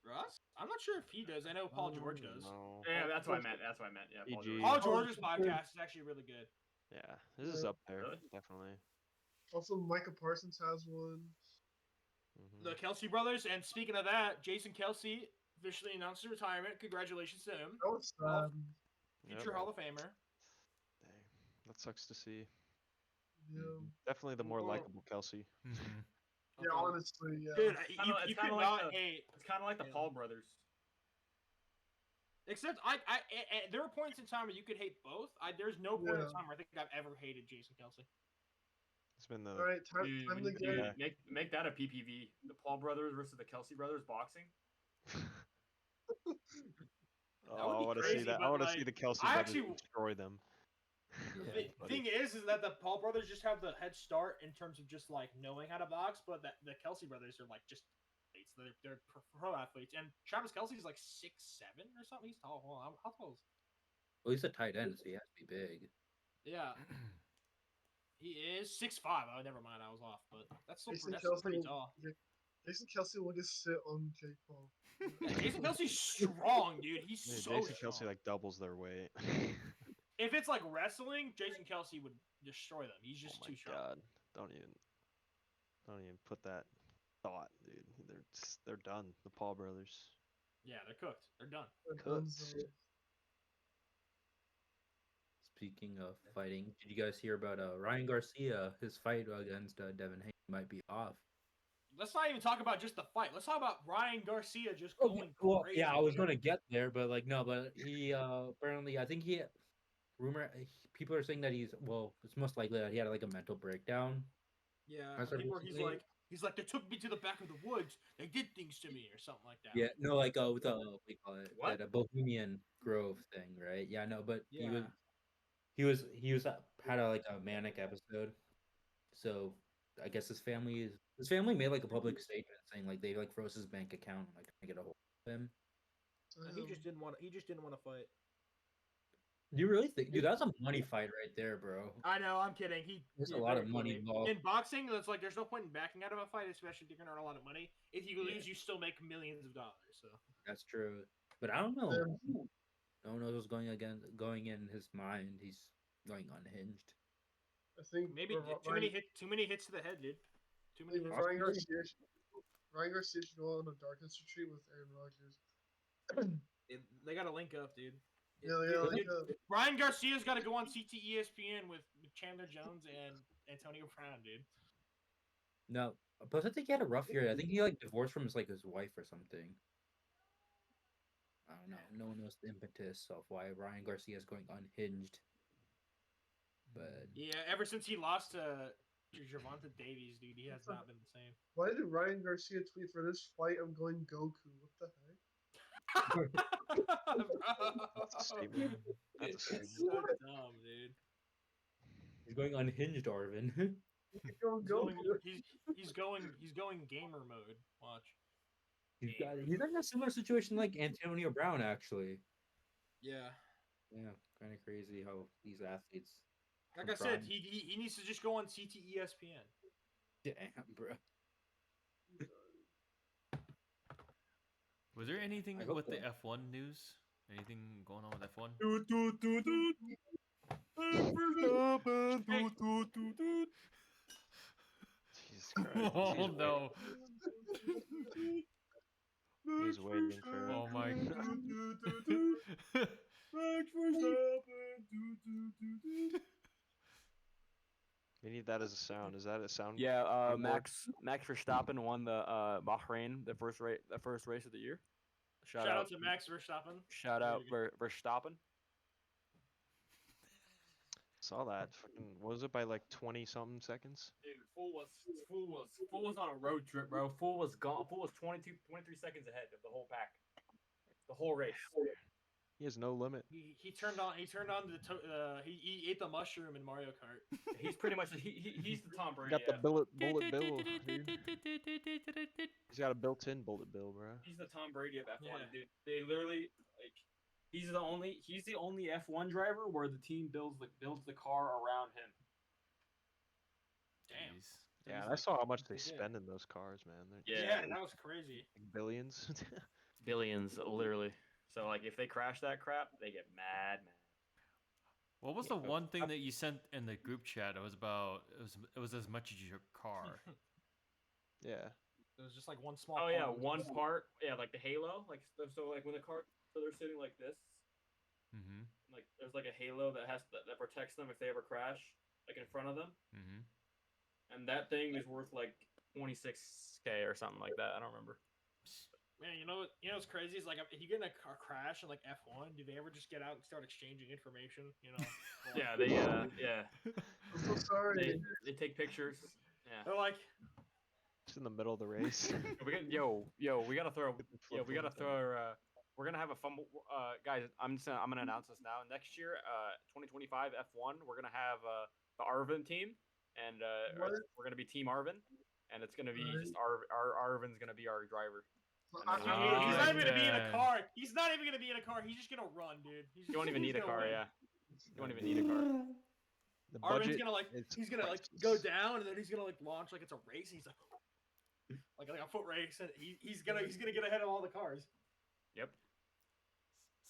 Russ? I'm not sure if he does. I know Paul George does. No. Yeah, that's what I meant. That's what I meant. Yeah, Paul PG. George. Paul George's podcast is actually really good. Yeah, this is up there, Really? definitely. Also, Micah Parsons has one. Mhm. The Kelsey brothers, and speaking of that, Jason Kelsey officially announced his retirement. Congratulations to him. That was sad. Future Yep. Hall of Famer. Dang, that sucks to see. Yeah. Definitely the more Well- likable Kelsey. Mhm. Yeah, honestly, yeah. Dude, It's you kinda could like not the- hate. It's kind of like the Yeah. Paul brothers. Except there were points in time where you could hate both. There's no point in Yeah. time where I think I've ever hated Jason Kelsey. It's been the All right, time Dude, to get. Yeah. make that a PPV. The Paul brothers versus the Kelsey brothers boxing. Oh, would I be want to see crazy, that. I but, want to like, see the Kelsey I brothers actually- destroy them. Yeah. The thing is that the Paul brothers just have the head start in terms of just like knowing how to box, but the Kelsey brothers are like just athletes. They're pro athletes, and Travis Kelsey is like 6'7" or something. He's tall. Hold on, how tall is? Well, he's a tight end, so he has to be big. Yeah, he is 6'5". Oh, never mind, I was off, but that's still Jason that's still Kelsey pretty will- tall. Jason Kelsey will just sit on Jake Paul. Yeah, Jason Kelsey's strong, dude. He's Yeah, so Jason strong. Kelsey like doubles their weight. If it's like wrestling, Jason Kelsey would destroy them. He's Oh just my too strong. god! Don't even put that thought, dude. They're done. The Paul brothers. Yeah, they're cooked. They're done. Cuts. Speaking of fighting, did you guys hear about Ryan Garcia? His fight against Devin Haney might be off. Let's not even talk about just the fight. Let's talk about Ryan Garcia just Oh, going well, crazy. yeah, I was gonna get there, but like no, but he apparently I think people are saying that it's most likely that he had like a mental breakdown. Yeah, That's I think where recently- he's like they took me to the back of the woods. They did things to me or something like that. Yeah, no, like with what do you call it? What? That Bohemian Grove thing, right? Yeah, no, but Yeah. he was had a manic episode. So I guess his family made like a public statement saying like they like froze his bank account and like trying to get a hold of him. He just didn't want to fight. Do you really think, dude? That's a money fight right there, bro. I know, I'm kidding. There's a yeah, lot very of money quickly. involved. In boxing, it's like there's no point in backing out of a fight, especially if you're gonna earn a lot of money. If you lose, you still make millions of dollars. So That's true, but I don't know. Yeah. No one knows what's going in his mind. He's going unhinged. I think maybe too many hits to the head, dude. Too many hits. Ryan Garcia should go on a darkness retreat with Aaron Rodgers. They gotta link up, dude. Yeah, they gotta link up. Ryan Garcia's got to go on CTESPN with Chandler Jones and Antonio Brown, dude. No, plus I think he had a rough year. I think he like divorced from his wife or something. I don't know. No one knows the impetus of why Ryan Garcia is going unhinged. But Yeah, ever since he lost to Javonte Davies, dude, he has not been the same. Why did Ryan Garcia tweet for this fight? I'm going Goku. What the heck? That's stupid. That's a It's stupid. so dumb, dude. He's going unhinged, Arvin. He's going He's going, Goku. he's going gamer mode. Watch. He's in a similar situation like Antonio Brown, actually. Yeah. Yeah, kind of crazy how these athletes. Like from I said, prime- he needs to just go on CT ESPN. Damn, bro. Was there anything I hope with the so. F1 news? Anything going on with F1? Jesus Christ. Oh He's no! He's waiting for it. Oh my! We need that as a sound. Is that a sound? Yeah, soundboard? Max Verstappen won the Bahrain, the first race of the year. Shout out to Max Verstappen. Shout out Verstappen. Saw that. Fucking, what was it by like 20 something seconds? Dude, Fool was on a road trip, bro. Fool was gone. Fool was 23 seconds ahead of the whole pack, the whole race. He has no limit. He turned on he ate the mushroom in Mario Kart. He's pretty much he's the Tom Brady. Got the of- bullet bill. Dude. He's got a built-in bullet bill, bro. He's the Tom Brady of F1, Yeah. dude. They literally like he's the only F1 driver where the team builds the car around him. Damn. Jeez. Yeah, He's I like- saw how much they they did. spend in those cars, man. They're Yeah. Yeah, that was crazy. like billions. Billions, literally. So like if they crash that crap, they get mad. What was the one thing that you sent in the group chat? It was about it was as much as your car. Yeah. It was just like one small. Oh yeah, part. one part. Yeah, like the halo. Like so like when the car so they're sitting like this. Mm-hmm. Like there's like a halo that that protects them if they ever crash, like in front of them. Mm-hmm. And that thing is worth like 26K or something like that. I don't remember. Man, you know what's crazy is like if you get in a car crash in like F1, do they ever just get out and start exchanging information? You know? Yeah, they yeah. I'm so sorry. They take pictures. Yeah. They're like, Just in the middle of the race. We got, we gotta throw. Yeah, we gotta throw. We're gonna have a fumble. Guys, I'm gonna announce this now. Next year, 2025 F1, we're gonna have the Arvin team, and What? we're gonna be Team Arvin, and it's gonna be Right. just Arvin's gonna be our driver. I- he's not even gonna be in a yeah. car. He's not even gonna be in a car. He's just gonna run, dude. You don't even he's need a gonna car, win. yeah. You don't even need a car. The Arvin's budget gonna is he's gonna like priceless. go down and then he's gonna like launch like it's a race. And he's like a foot race, and he's gonna get ahead of all the cars. Yep.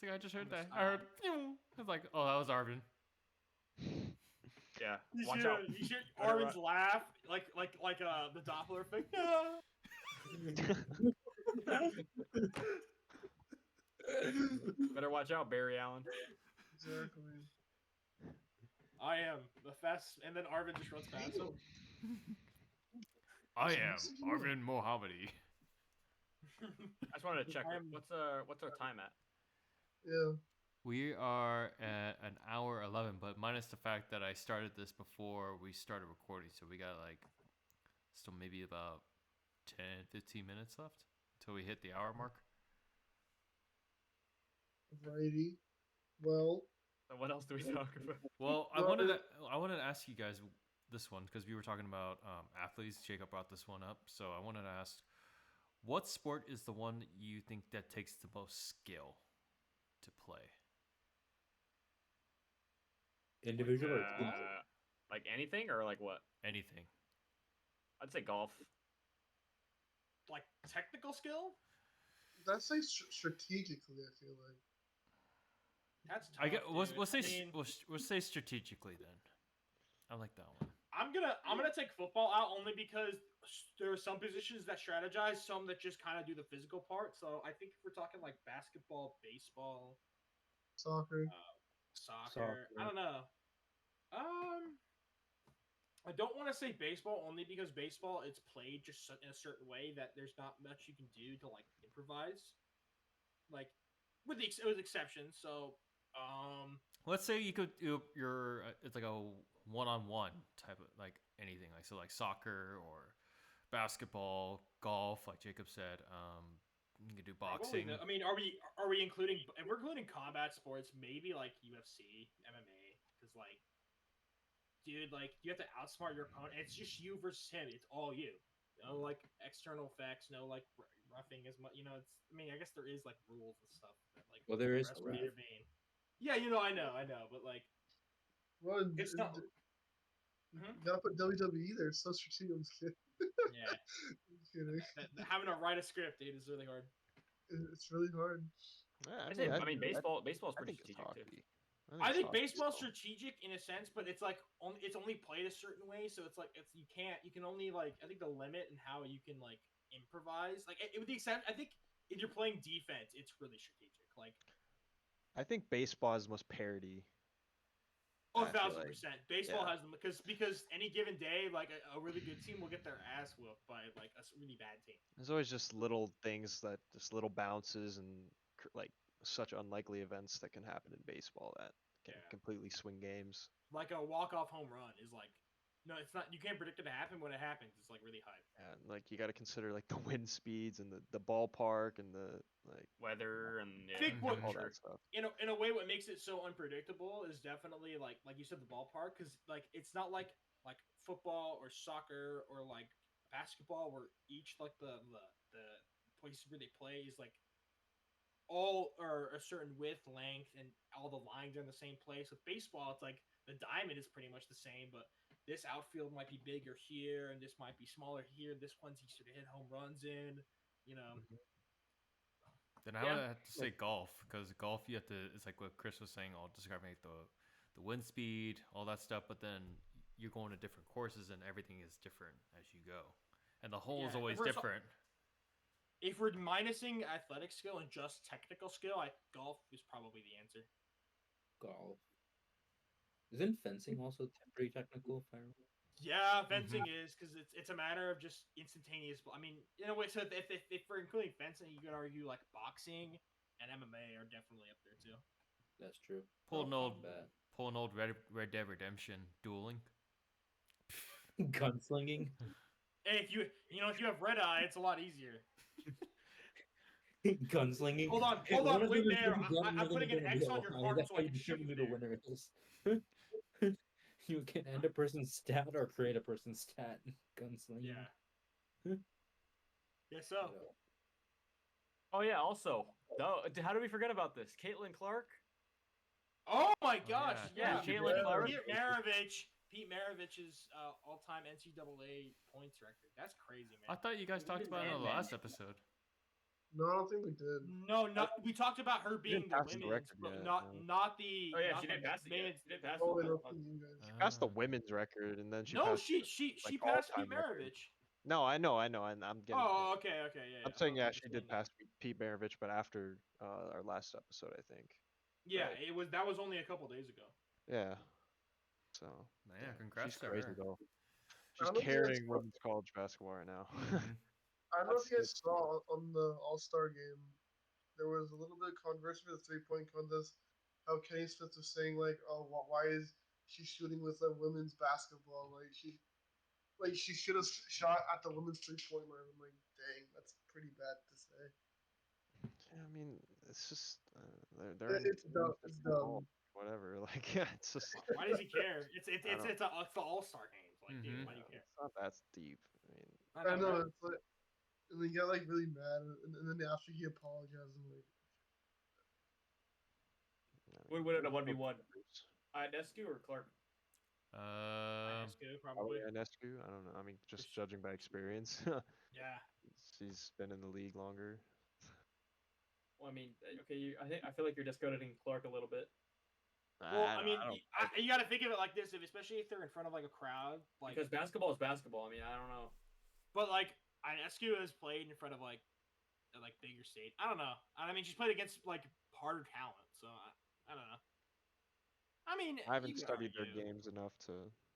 See, I just heard I'm that. just- I heard. I was like, oh, that was Arvin. Yeah. You Watch should, out. you should Better Arvin's laugh like the Doppler thing. Better watch out, Barry Allen. Exactly. I am the fast, and then Arvin just runs past him. I am Arvin Mohammadi. I just wanted to check. I'm- What's our time at? Yeah. We are at an hour 11, but minus the fact that I started this before we started recording, so we got like still maybe about 10, 15 minutes left until we hit the hour mark. Righty. Well, So what else do we talk about? Well, I Well, wanted to ask you guys this one because we were talking about athletes. Jacob brought this one up, so I wanted to ask, what sport is the one you think that takes the most skill to play? Individual or team? Like anything or like what? Anything. I'd say golf. Like technical skill. that's like strategically. I feel like. That's tough, I get. We'll dude. say I mean, we'll say strategically then. I like that one. I'm gonna take football out only because there are some positions that strategize, some that just kind of do the physical part. So I think if we're talking like basketball, baseball, Soccer. soccer, I don't know. I don't want to say baseball only because baseball it's played just in a certain way that there's not much you can do to like improvise, like with exceptions. So Let's say you're it's like a one-on-one type of like anything like so like soccer or basketball, golf, like Jacob said. You could do Probably boxing. I mean, are we including if we're including combat sports, maybe like UFC, MMA, because like, dude, like you have to outsmart your opponent. It's just you versus him. It's all you. No like external effects. No like roughing as much. You know, it's. I mean, I guess there is like rules and stuff that like Well, there the is rest no would ref. intervene. Yeah, you know, I know, but like, Well, it's not. you Mhm. gotta put WWE there. It's so strategic. I'm just kidding. Yeah, I'm kidding. having to write a script, dude, is really hard. It's really hard. I mean, baseball's I pretty think it's strategic too. hockey. I think hockey baseball's still. strategic in a sense, but it's like it's only played a certain way, so it's like you can only like I think the limit and how you can like improvise like with the extent I think if you're playing defense, it's really strategic. Like I think baseball is the most parody. oh, I feel like 1000%. Baseball yeah. has them because any given day, like a really good team will get their ass whooped by like a really bad team. There's always just little things that just little bounces and like such unlikely events that can happen in baseball that can Yeah. completely swing games. Like a walk-off home run is like no, it's not. You can't predict it to happen. When it happens, it's like really hype. And like you got to consider like the wind speeds and the ballpark and the like Weather and I think what all that stuff. in a way what makes it so unpredictable is definitely like you said the ballpark because like it's not like football or soccer or like basketball where each like the places where they play is like all are a certain width, length, and all the lines are in the same place. With baseball, it's like the diamond is pretty much the same, but this outfield might be bigger here, and this might be smaller here. This one's easier to hit home runs in, you know. Then I Yeah. would have to say golf because golf you have to. It's like what Chris was saying, all describing like the wind speed, all that stuff. But then you're going to different courses and everything is different as you go, and the hole is Yeah, always if we're different. If we're minusing athletic skill and just technical skill, golf is probably the answer. Golf. Isn't fencing also pretty technical? If I remember? Yeah, fencing is because it's a matter of just instantaneous. I mean, in a way, so if we're including fencing, you could argue like boxing and MMA are definitely up there too. That's true. Pull an old Combat. pull an old Red Dead Redemption dueling. Gunslinging. Hey, if you have red eye, it's a lot easier. Gunslinging. Hold on, Hey, one of wait them is there. gonna be dead, I'm one of them putting is an gonna be X on your alive. heart That's so how I you can shoot determine you who the there. winner is. You can end a person's stat or create a person's stat. Gunslinging. Yeah. Guess so. Oh yeah. Also, how did we forget about this? Caitlin Clark. Oh my gosh! yeah. Yeah, Caitlin Clark. Pete Maravich's all-time NCAA points record. That's crazy, I man. thought you guys talked about it on the last episode. No, I don't think we did. No, not we talked about her being the pass the women's, record but yet, not no. not the. Oh yeah, not she the did pass it. Yeah, men's. she did pass Oh, wait, it. no, you guys. She passed the women's record and then she No, passed she like, passed Pete all-time record. Maravich. No, I know, and I'm getting. Oh, okay, yeah. I'm I saying thought yeah, you she were did saying pass Pete Maravich, but after our last episode, I think. Yeah, Right. that was only a couple days ago. Yeah. So. Yeah, congrats She's to crazy her. though. I She's don't know if you guys carrying saw- women's college basketball right now. Mhm. I don't know if you That's guys saw on the All-Star game, there was a little bit of controversy with the three-point contest. How Kenny Smith was saying like, "Oh, why is she shooting with the women's basketball? Like she should have shot at the women's three-point line." I'm like, dang, that's pretty bad to say. Yeah, I mean, it's just they're in It's dumb. It's different ball, dumb. whatever. Like, yeah, it's just Why does he care? It's don't- it's the All-Star games. Like, dude, Mhm. why do you care? it's not that deep. I mean, I know. It's like, and they got like really mad, and then after he apologized, I'm like, Would win it a there's 1v1? players. Ionescu or Clark? Ionescu, Probably probably. Ionescu. I don't know. I mean, just judging by experience, Yeah. she's been in the league longer. Well, I mean, okay. I feel like you're discrediting Clark a little bit. Well, I mean, don't- you got to think of it like this, especially if they're in front of like a crowd, like. Because basketball is basketball. I mean, I don't know. But like, Ionescu has played in front of like bigger stage. I don't know. I mean, she's played against like harder talent, so I don't know. I mean, I haven't you could studied their argue. games enough to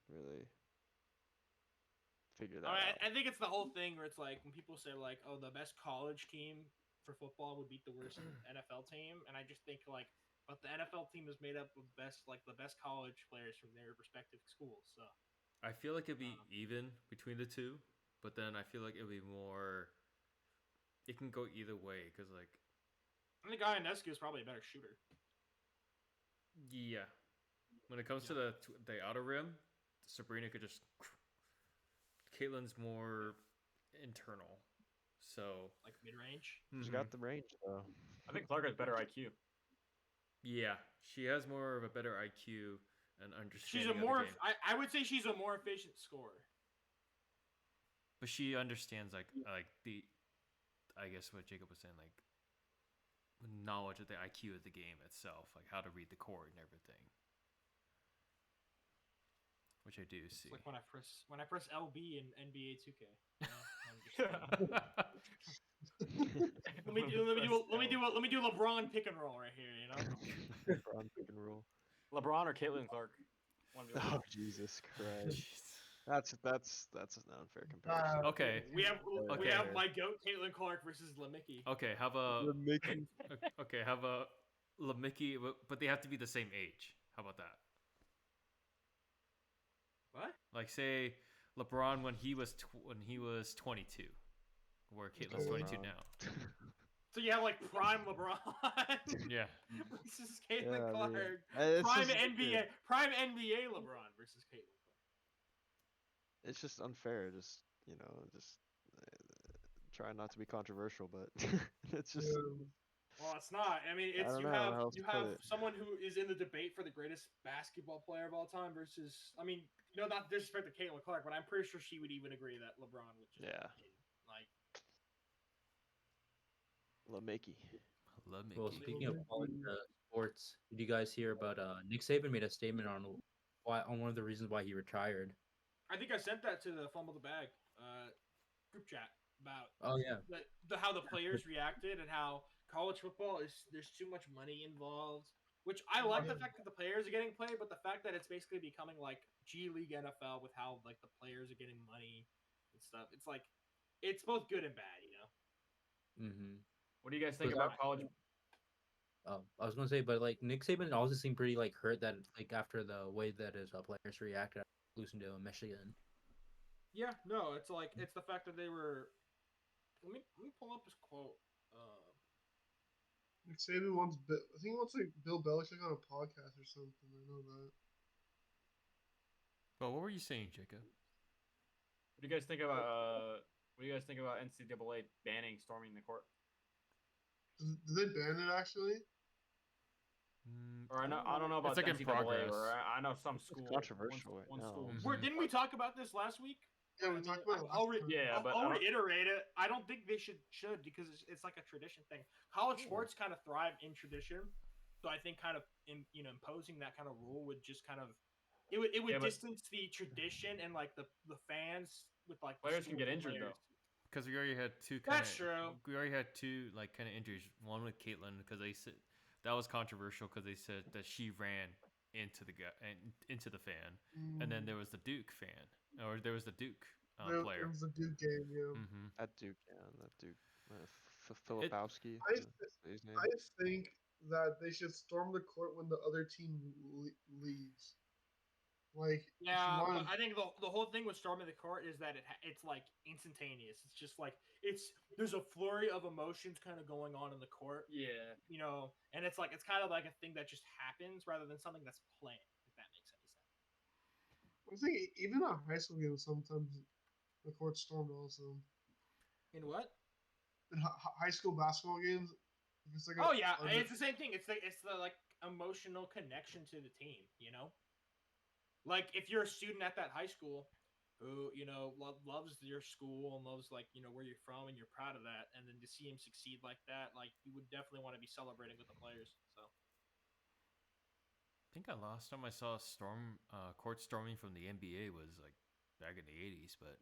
really figure that I mean, out. I think it's the whole thing where it's like when people say like, "Oh, the best college team for football would beat the worst NFL team," and I just think like but the NFL team is made up of the best college players from their respective schools. So I feel like it'd be Um, even between the two, but then I feel like it'd be more. It can go either way because, like, I think Ionescu is probably a better shooter. yeah, when it comes to the outer rim, Sabrina could just. Caitlin's more internal, so Like mid range. She's mhm. got the range though. I think Clark has better IQ. Yeah, she has more of a better IQ and She's understanding a of more. the game. I would say she's a more efficient scorer. But she understands like the, I guess what Jacob was saying, like knowledge of the IQ of the game itself, like how to read the court and everything, which I do see. It's like when I press LB in NBA 2K. You know? I'm just, let me do LeBron pick and roll right here. You know. LeBron pick and roll. LeBron or Caitlin Clark? One v one. Oh Jesus Christ! Jeez. That's an unfair comparison. Okay. We have Okay. my goat Caitlin Clark versus Lemicki. Okay, have a Mickey. okay, have a Lamicki, but they have to be the same age. How about that? What? Like say LeBron when he was 22, where Caitlin's 22 now. So you have like prime LeBron Yeah. versus Caitlin Yeah, I Clark. mean, it's Prime just- NBA LeBron versus Caitlin Clark. It's just unfair. Just try not to be controversial, but it's just Well, it's not. I mean, it's don't you know have how else to put it. someone who is in the debate for the greatest basketball player of all time versus. I mean, not disrespect to Caitlin Clark, but I'm pretty sure she would even agree that LeBron would just Yeah. like. Mickey. Lamicki. Well, speaking of college sports, did you guys hear about Nick Saban made a statement on one of the reasons why he retired? I think I sent that to the Fumble the Bag group chat about Oh yeah, how the players reacted and how college football there's too much money involved. Which I like the fact that the players are getting played, but the fact that it's basically becoming like G League NFL with how like the players are getting money and stuff. It's like it's both good and bad, you know. mm-hmm. What do you guys think So about college? I was gonna say, but like Nick Saban also seemed pretty like hurt that like after the way that his players reacted after losing to Michigan. Yeah, no, it's like it's the fact that they were. Let me pull up his quote. Nick Saban wants, I think he wants like Bill Belichick on a podcast or something. I know that. Well, what were you saying, Jacob? What do you guys think about? What do you guys think about NCAA banning storming the court? Did they ban it actually? Or I don't know about It's like in NCAA, progress. or I know some school. controversial right One now. school. Mhm. Where didn't we talk about this last week? Yeah, we I mean, talked about it I'll last time. Yeah, but I I'll don't- reiterate it. I don't think they should because it's like a tradition thing. College sports kind of thrive in tradition, so I think kind of imposing that kind of rule would just kind of it would Yeah, but- distance the tradition and like the fans with like the Players can get school injured, players. though. Because we already had two kind of. That's true. We already had two like kind of injuries. One with Caitlin because they said that was controversial because they said that she ran into the guy and into the fan, and then there was the Duke fan, or there was the Duke It player. was a Duke game, yeah. Mm-hmm. That Duke, Filipowski. I- his name. I think that they should storm the court when the other team leaves. Like, if you Yeah, want- but I think the whole thing with storming the court is that it's like instantaneous. It's just like there's a flurry of emotions kind of going on in the court, Yeah. and it's kind of like a thing that just happens rather than something that's planned. If that makes any sense. I think even at high school games, sometimes the court's stormed also. In what? In high school basketball games, if it's like Oh yeah, it's the same thing. It's the like emotional connection to the team. Like if you're a student at that high school who loves your school and loves like where you're from and you're proud of that, and then to see him succeed like that, like you would definitely want to be celebrating with the players. So I think the last time I saw court storming from the NBA was like back in the 80s, but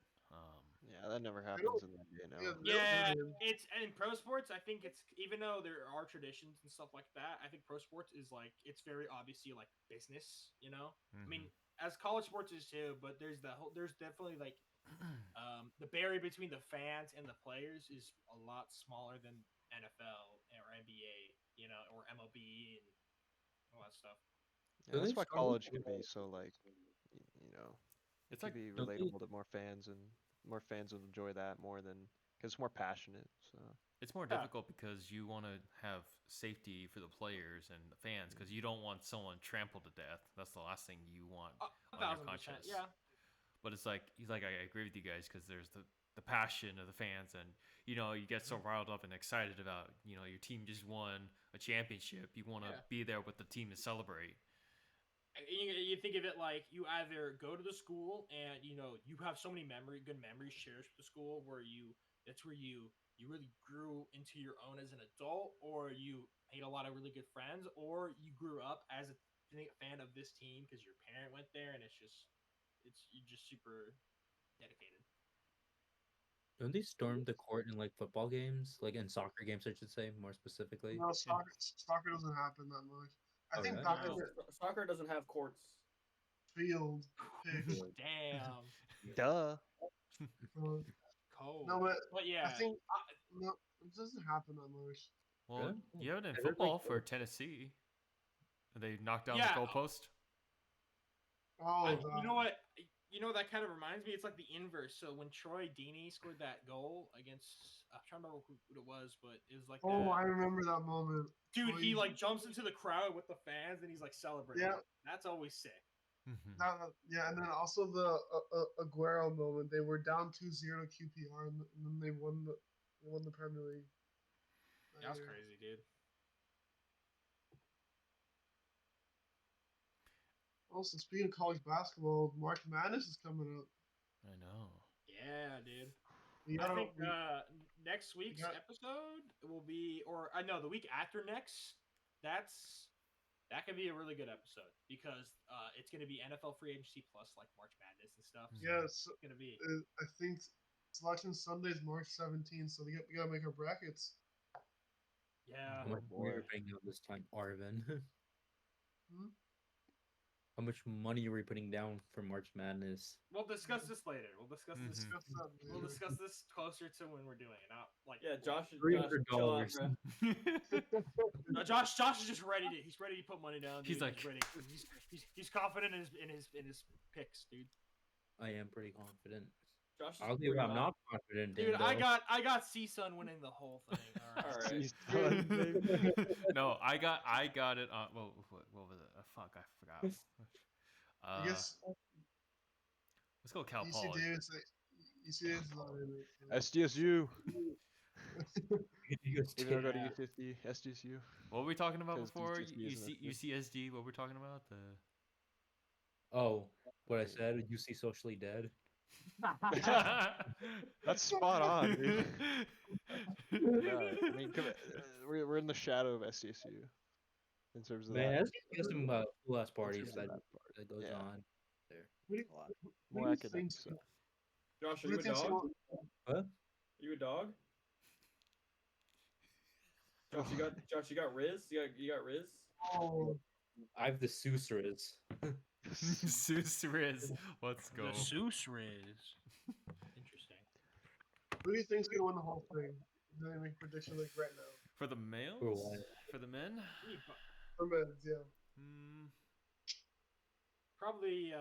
Yeah, that never happens in the NBA now. yeah, it's in pro sports. I think it's even though there are traditions and stuff like that. I think pro sports is like it's very obviously like business. I mean, as college sports is too, but there's definitely like the barrier between the fans and the players is a lot smaller than NFL or NBA, or MLB and all that stuff. Yeah, that's they why start college with, can be so like, you know, It's can like be don't they- relatable to more fans, and more fans will enjoy that more than because it's more passionate. So it's more Yeah. difficult because you want to have safety for the players and the fans because you don't want someone trampled to death. That's the last thing you want on your 1,000%. conscience. Yeah. But it's like he's like I agree with you guys because there's the passion of the fans and you get so riled up and excited about your team just won a championship. You want to Yeah. be there with the team to celebrate. You think of it like you either go to the school and you have so many good memories shared with the school where that's where you really grew into your own as an adult, or you made a lot of really good friends, or you grew up as a fan of this team because your parent went there, and you're just super dedicated. Don't they storm the court in like football games, like in soccer games, I should say, more specifically? No, soccer doesn't happen that much. I Oh, think really? soccer No, soccer doesn't have courts. field pitch. Damn. duh. Uh, Cold. no, But yeah, I think no, it doesn't happen that much. Well, Really? you have it in I heard, like, football for Tennessee. They knocked down Yeah. the goalpost. Oh, you know what? That kind of reminds me. It's like the inverse. So when Troy Deeney scored that goal against, I'm trying to remember who it was, but it was like, Oh, I remember that moment. dude, he Troy- like jumps into the crowd with the fans and he's like celebrating. Yeah. That's always sick. Yeah, and then also the Aguero moment. They were down 2-0 to QPR, and then they won the Premier League. That was year. crazy, dude. Also, speaking of college basketball, March Madness is coming up. I know. Yeah, dude. We I gotta, think we- next week's got- episode will be, or I know the week after next. That could be a really good episode because it's going to be NFL free agency plus like March Madness and stuff. So yes, it's going to be. I think Selection Sunday is March 17th, so we gotta make our brackets. Yeah. How much Oh, money are we boy. putting out this time, Arvin? Hmm? How much money are we putting down for March Madness? We'll discuss this later. We'll discuss this. Discuss that We'll later. discuss this closer to when we're doing it. Not like Yeah, Josh. $300. Josh is just ready to. He's ready to put money down. He's dude. like- he's ready. He's confident in his picks, dude. I am pretty confident. Josh is I'll tell you pretty what I'm hot. not confident in, Dude, I though. got C-Sun winning the whole thing. All right. All right. He's done, baby. No, I got it on. Well, what was it? Fuck, I forgot. I guess Let's go Cal UC Poly. Davis. UC Davis is not in it. so- SDSU. You guys Even though I go can't- to U50, SDSU. What were we talking about 'Cause before? UCSD isn't UCSD. What were we talking about? The Oh, what I said? You see socially dead? That's spot on, dude. Yeah, I mean, we're in the shadow of SDSU in terms of Man, that. that's just some cool ass in parties terms of that, part. that goes Yeah. on there. What do A lot what more do you academic think? stuff. Josh, are What do you you a think? dog? Huh? Are you a dog? Josh, you got Riz? You got Riz? Oh, I have the Seuss. Seuss Riz. Let's go. The Seuss Riz. Interesting. who do you think's gonna win the whole thing? Did they make prediction like right now? For the males? For what? For the men? For men's, yeah. Hmm. Probably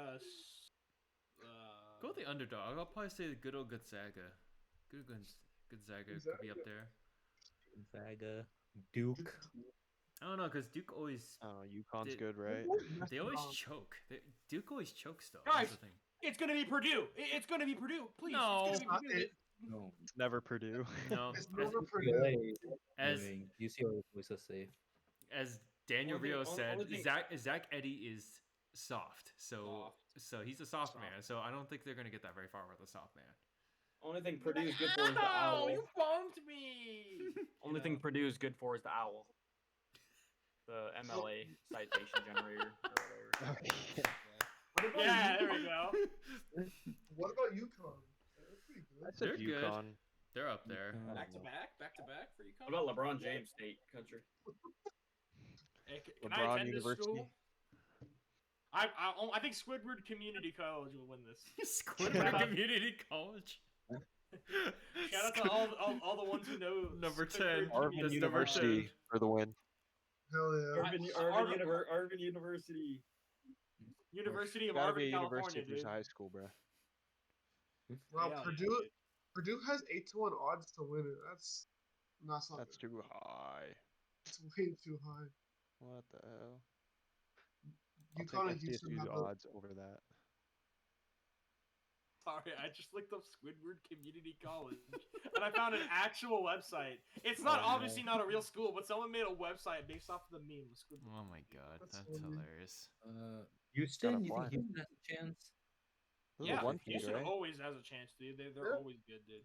Go with the underdog. I'll probably say the good old Gonzaga. Good Gonzaga could be up there. Gonzaga, Duke. I don't know, because Duke always Oh, UConn's Did- good, right? they always Um, choke. Duke always chokes though. Guys! That's the thing. It's gonna be Purdue. It's gonna be Purdue. Please. No. It's gonna be Purdue. No, It's never Purdue. No, It's as, never Purdue. UCLA. as UCLA is always so safe. as Daniel Only thing- Rio said, only thing- Zach Eddy is soft. So he's a soft man. So I don't think they're gonna get that very far with a soft man. Only thing Purdue is good for is the No, owl. you bumped me. Only thing Purdue is good for is the owl. The MLA citation generator or whatever. Okay. What about Yeah, there UConn? we go. What about UConn? They're pretty good. That's They're a good. UConn. They're up there. Back to back for UConn. What about LeBron James State country? Hey, can I LeBron attend this University. school? I think Squidward Community College will win this. Squidward Community College. Shout out to all the ones who know Number Squidward 10. Community Arvin That's number University 10. for the win. Hell yeah. Arvin University. University of Gotta be Arvin, a university California, if there's dude. a high school, bro. Wow, Hell yeah, Purdue dude. Purdue has 8-1 odds to win it. That's not That's good. too high. It's way too high. What the hell? I'll UConn take and Houston SDSU's have the odds over that. Sorry, I just looked up Squidward Community College and I found an actual website. It's not obviously not a real school, but someone made a website based off of the meme of Squidward. Oh my god, That's that's funny. hilarious. Houston, you fly. think Houston has a chance? This is Yeah, a one seed, Houston right? always has a chance, dude. They're Yeah. always good, dude.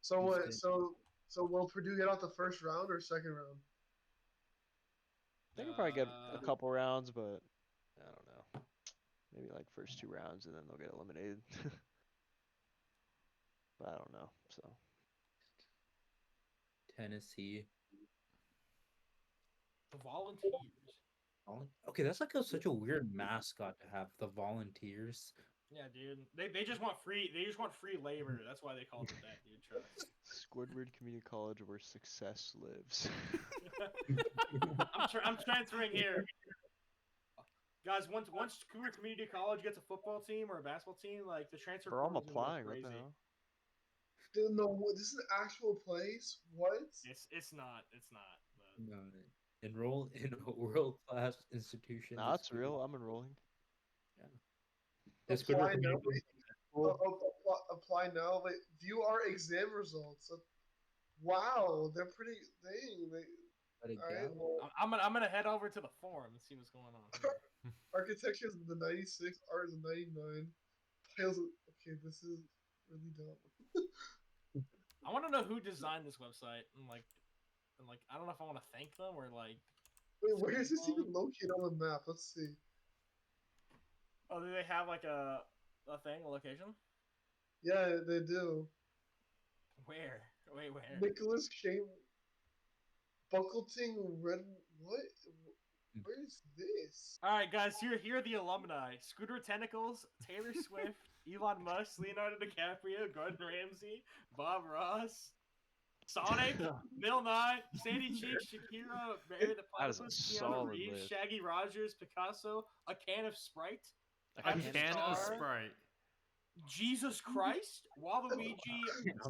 So what? Houston. So will Purdue get out the first round or second round? They can probably get a Uh, couple rounds, but I don't know. Maybe like first 2 rounds and then they'll get eliminated. But I don't know. So Tennessee. The Volunteers. Okay, that's like such a weird mascot to have. The Volunteers. Yeah, dude. They just want free. They just want free labor. That's why they called it that, dude. Trust. Squidward Community College, where success lives. I'm transferring here. Guys, once Squidward Community College gets a football team or a basketball team, like the transfer. Bro, I'm portal's gonna go applying. What the crazy. hell? Dude, no, this is an actual place. What? It's not. But... No, enroll in a world class institution. Nah, that's real. I'm enrolling. This could Apply now. recommend- Apply now. Wait, view our exam results. Wow, they're pretty. Dang. Let it Alright, go. well, I'm gonna head over to the forum and see what's going on. Here. architecture is the 96, art is the 99. Piles. Okay, this is really dumb. I want to know who designed this website and like I don't know if I want to thank them or like. Wait, where is this even located on the map? Let's see. Oh, do they have like a location? Yeah, they do. Where? Wait, where? Nicholas Shane, Buckleton, Red. What? Where is this? All right, guys. Here are the alumni: Scooter Tentacles, Taylor Swift, Elon Musk, Leonardo DiCaprio, Gordon Ramsay, Bob Ross, Sonic, Bill Nye, Sandy Cheeks, Shakira, Barry the That is a Platypus, Keanu solid Reeves, list. Shaggy Rogers, Picasso, a can of Sprite, A I'm can of Star. Sprite. Jesus Christ, Waluigi,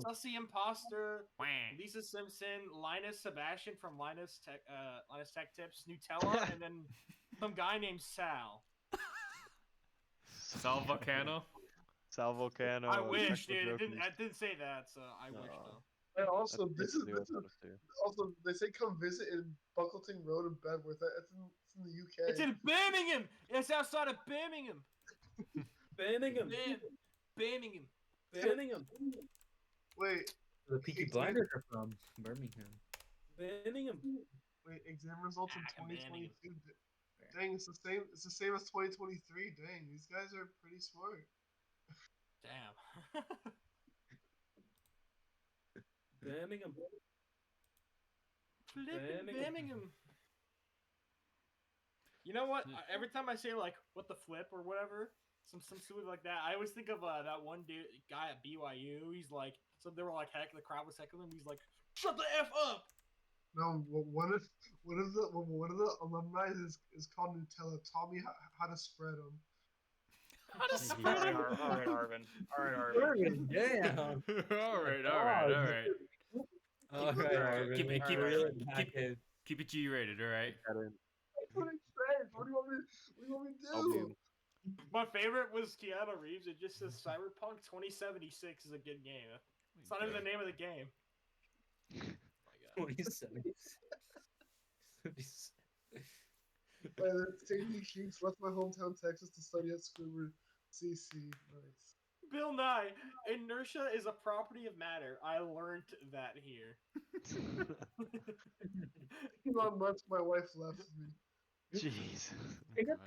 Sussy Imposter, Wah. Lisa Simpson, Linus Sebastian from Linus Tech Tips, Nutella, and then some guy named Sal. Sal Volcano. Sal Volcano. I wish, Techno dude. Jokers. I didn't say that, so I wish No. though. And also, That's this is basically what that is, too. also they say come visit in Buckleton Road in Bedworth. It's in the UK. It's in Birmingham. It's outside of Birmingham. Birmingham. Birmingham. Birmingham. Wait, The Peaky Blinders are from Birmingham. Birmingham. exam results in Ah, man, 2022. Dang, it's the same. It's the same as 2023. Dang, these guys are pretty smart. Damn. Birmingham. Flippin' Birmingham. Birmingham. You know what? Every time I say like "what the flip" or whatever, some stupid like that, I always think of that one guy at BYU. He's like, so they were like, heck, the crowd was heckling him. He's like, "Shut the f up!" No, one of the alumni is called Nutella. Taught me how to spread them. How to All spread right, it? all right, Arvin. All right, Arvin. Damn. all right. Alright. Alright, Keep it active. keep it G-rated. All right. What do you want me to I'll do? be- My favorite was Keanu Reeves. It just says Cyberpunk 2076 is a good game. It's not even the name of the game. 27. Sandy Cheeks left my hometown Texas to study at Squidward CC. Nice. Bill Nye, inertia is a property of matter. I learned that here. Not much. My wife left me. Jeez.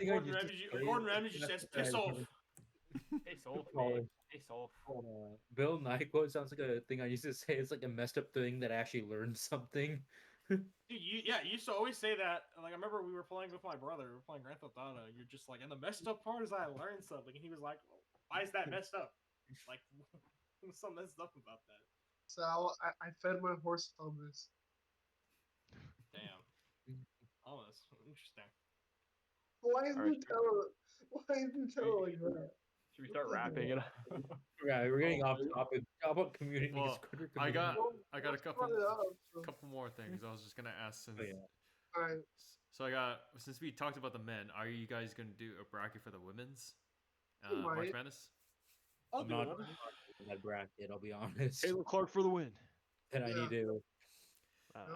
Gordon Ramsay says, piss off. Hey, Solf, man. Hey, Solf. Bill Nye quote sounds like a thing I used to say. It's like a messed up thing that actually learned something. Dude, you used to always say that. Like, I remember we were playing with my brother. We were playing Grand Theft Auto. You're just like, and the messed up part is I learned something. And he was like, well, why is that messed up? Like, what's so messed up about that? Sal, I fed my horse Thomas. Damn. Oh, that's interesting. Why is Alright. Nutella? Why is Nutella like that? Should we start wrapping it up? Yeah, we're getting Oh, off topic. How about community? Well, Squidward I community? got Well, I got a let's couple brought it up, so. couple more things. I was just gonna ask since Oh, yeah. Alright. so I got since we talked about the men, are you guys gonna do a bracket for the women's We March might. Madness? I'll I'm do not it. in that bracket. I'll be honest. Caleb Clark for the win. And I Yeah. need to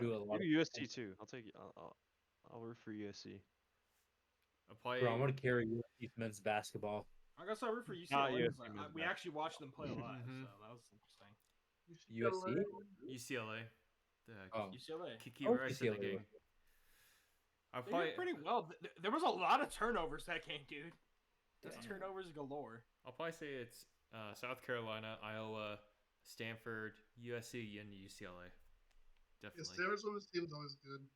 do a lot Maybe of. USC too. I'll take it. I'll root for USC. I'll probably Bro, I'm gonna carry USC men's basketball. I guess I'll root for UCLA. Ah, yeah, 'Cause same as we that. actually watched them play live, Mhm. so that was interesting. USC? UCLA. The Oh, UCLA. Kiki Oh, Rice in the UCLA game. was- I'll They probably did pretty well. There was a lot of turnovers that game, dude. There's Damn. turnovers galore. I'll probably say it's South Carolina, Iowa, Stanford, USC, and UCLA. Yeah, Definitely. Arizona's team is always good.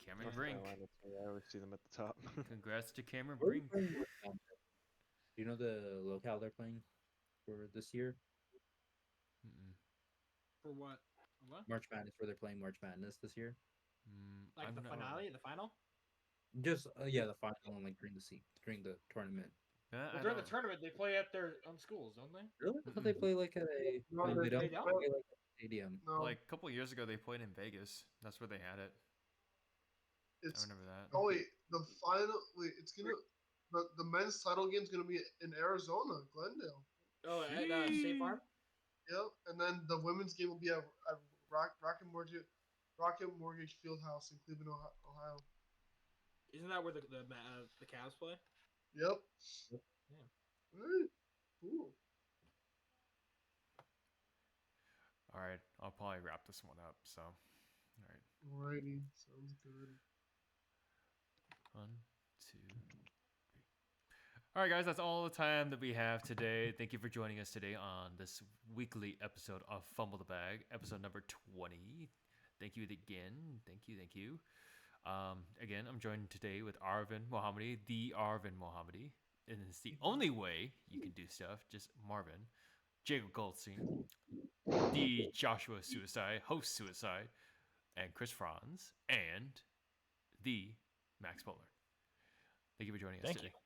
Cameron North Brink. Carolina, too. I always see them at the top. Congrats to Cameron Where are you Brink. playing March Madness? Do you know the locale they're playing for this year? Mm-mm. For what? What? March Madness, where they're playing March Madness this year? Like I'm the not- finale, the final? Just yeah, the final and like during the tournament. Yeah, Well, I during the don't- tournament, they play at their own schools, don't they? Really? I thought they play like at a. No, No, they don't. they They don't. play like at a stadium. No, Like a couple years ago, they played in Vegas. That's where they had it. I it's. remember that. Oh wait, the final. Wait, it's gonna. The men's title game's gonna be in Arizona, Glendale. Oh, at State Farm? Yep, and then the women's game will be at Rocket Mortgage Fieldhouse in Cleveland, Ohio. Isn't that where the Cavs play? Yep. Yeah. Alright. Cool. All right, I'll probably wrap this one up. So, all right, Alrighty. Sounds good. 1, 2, 3. All right, guys, that's all the time that we have today. Thank you for joining us today on this weekly episode of Fumble the Bag, episode number 20. Thank you again. Thank you. Again, I'm joined today with Arvin Mohammadi, the Arvin Mohammadi. And it's the only way you can do stuff. Just Marvin, Jacob Goldstein, the Joshua Suicide, host Suicide, and Chris Franz, and the Max Bowler. Thank you for joining us Thank today. you.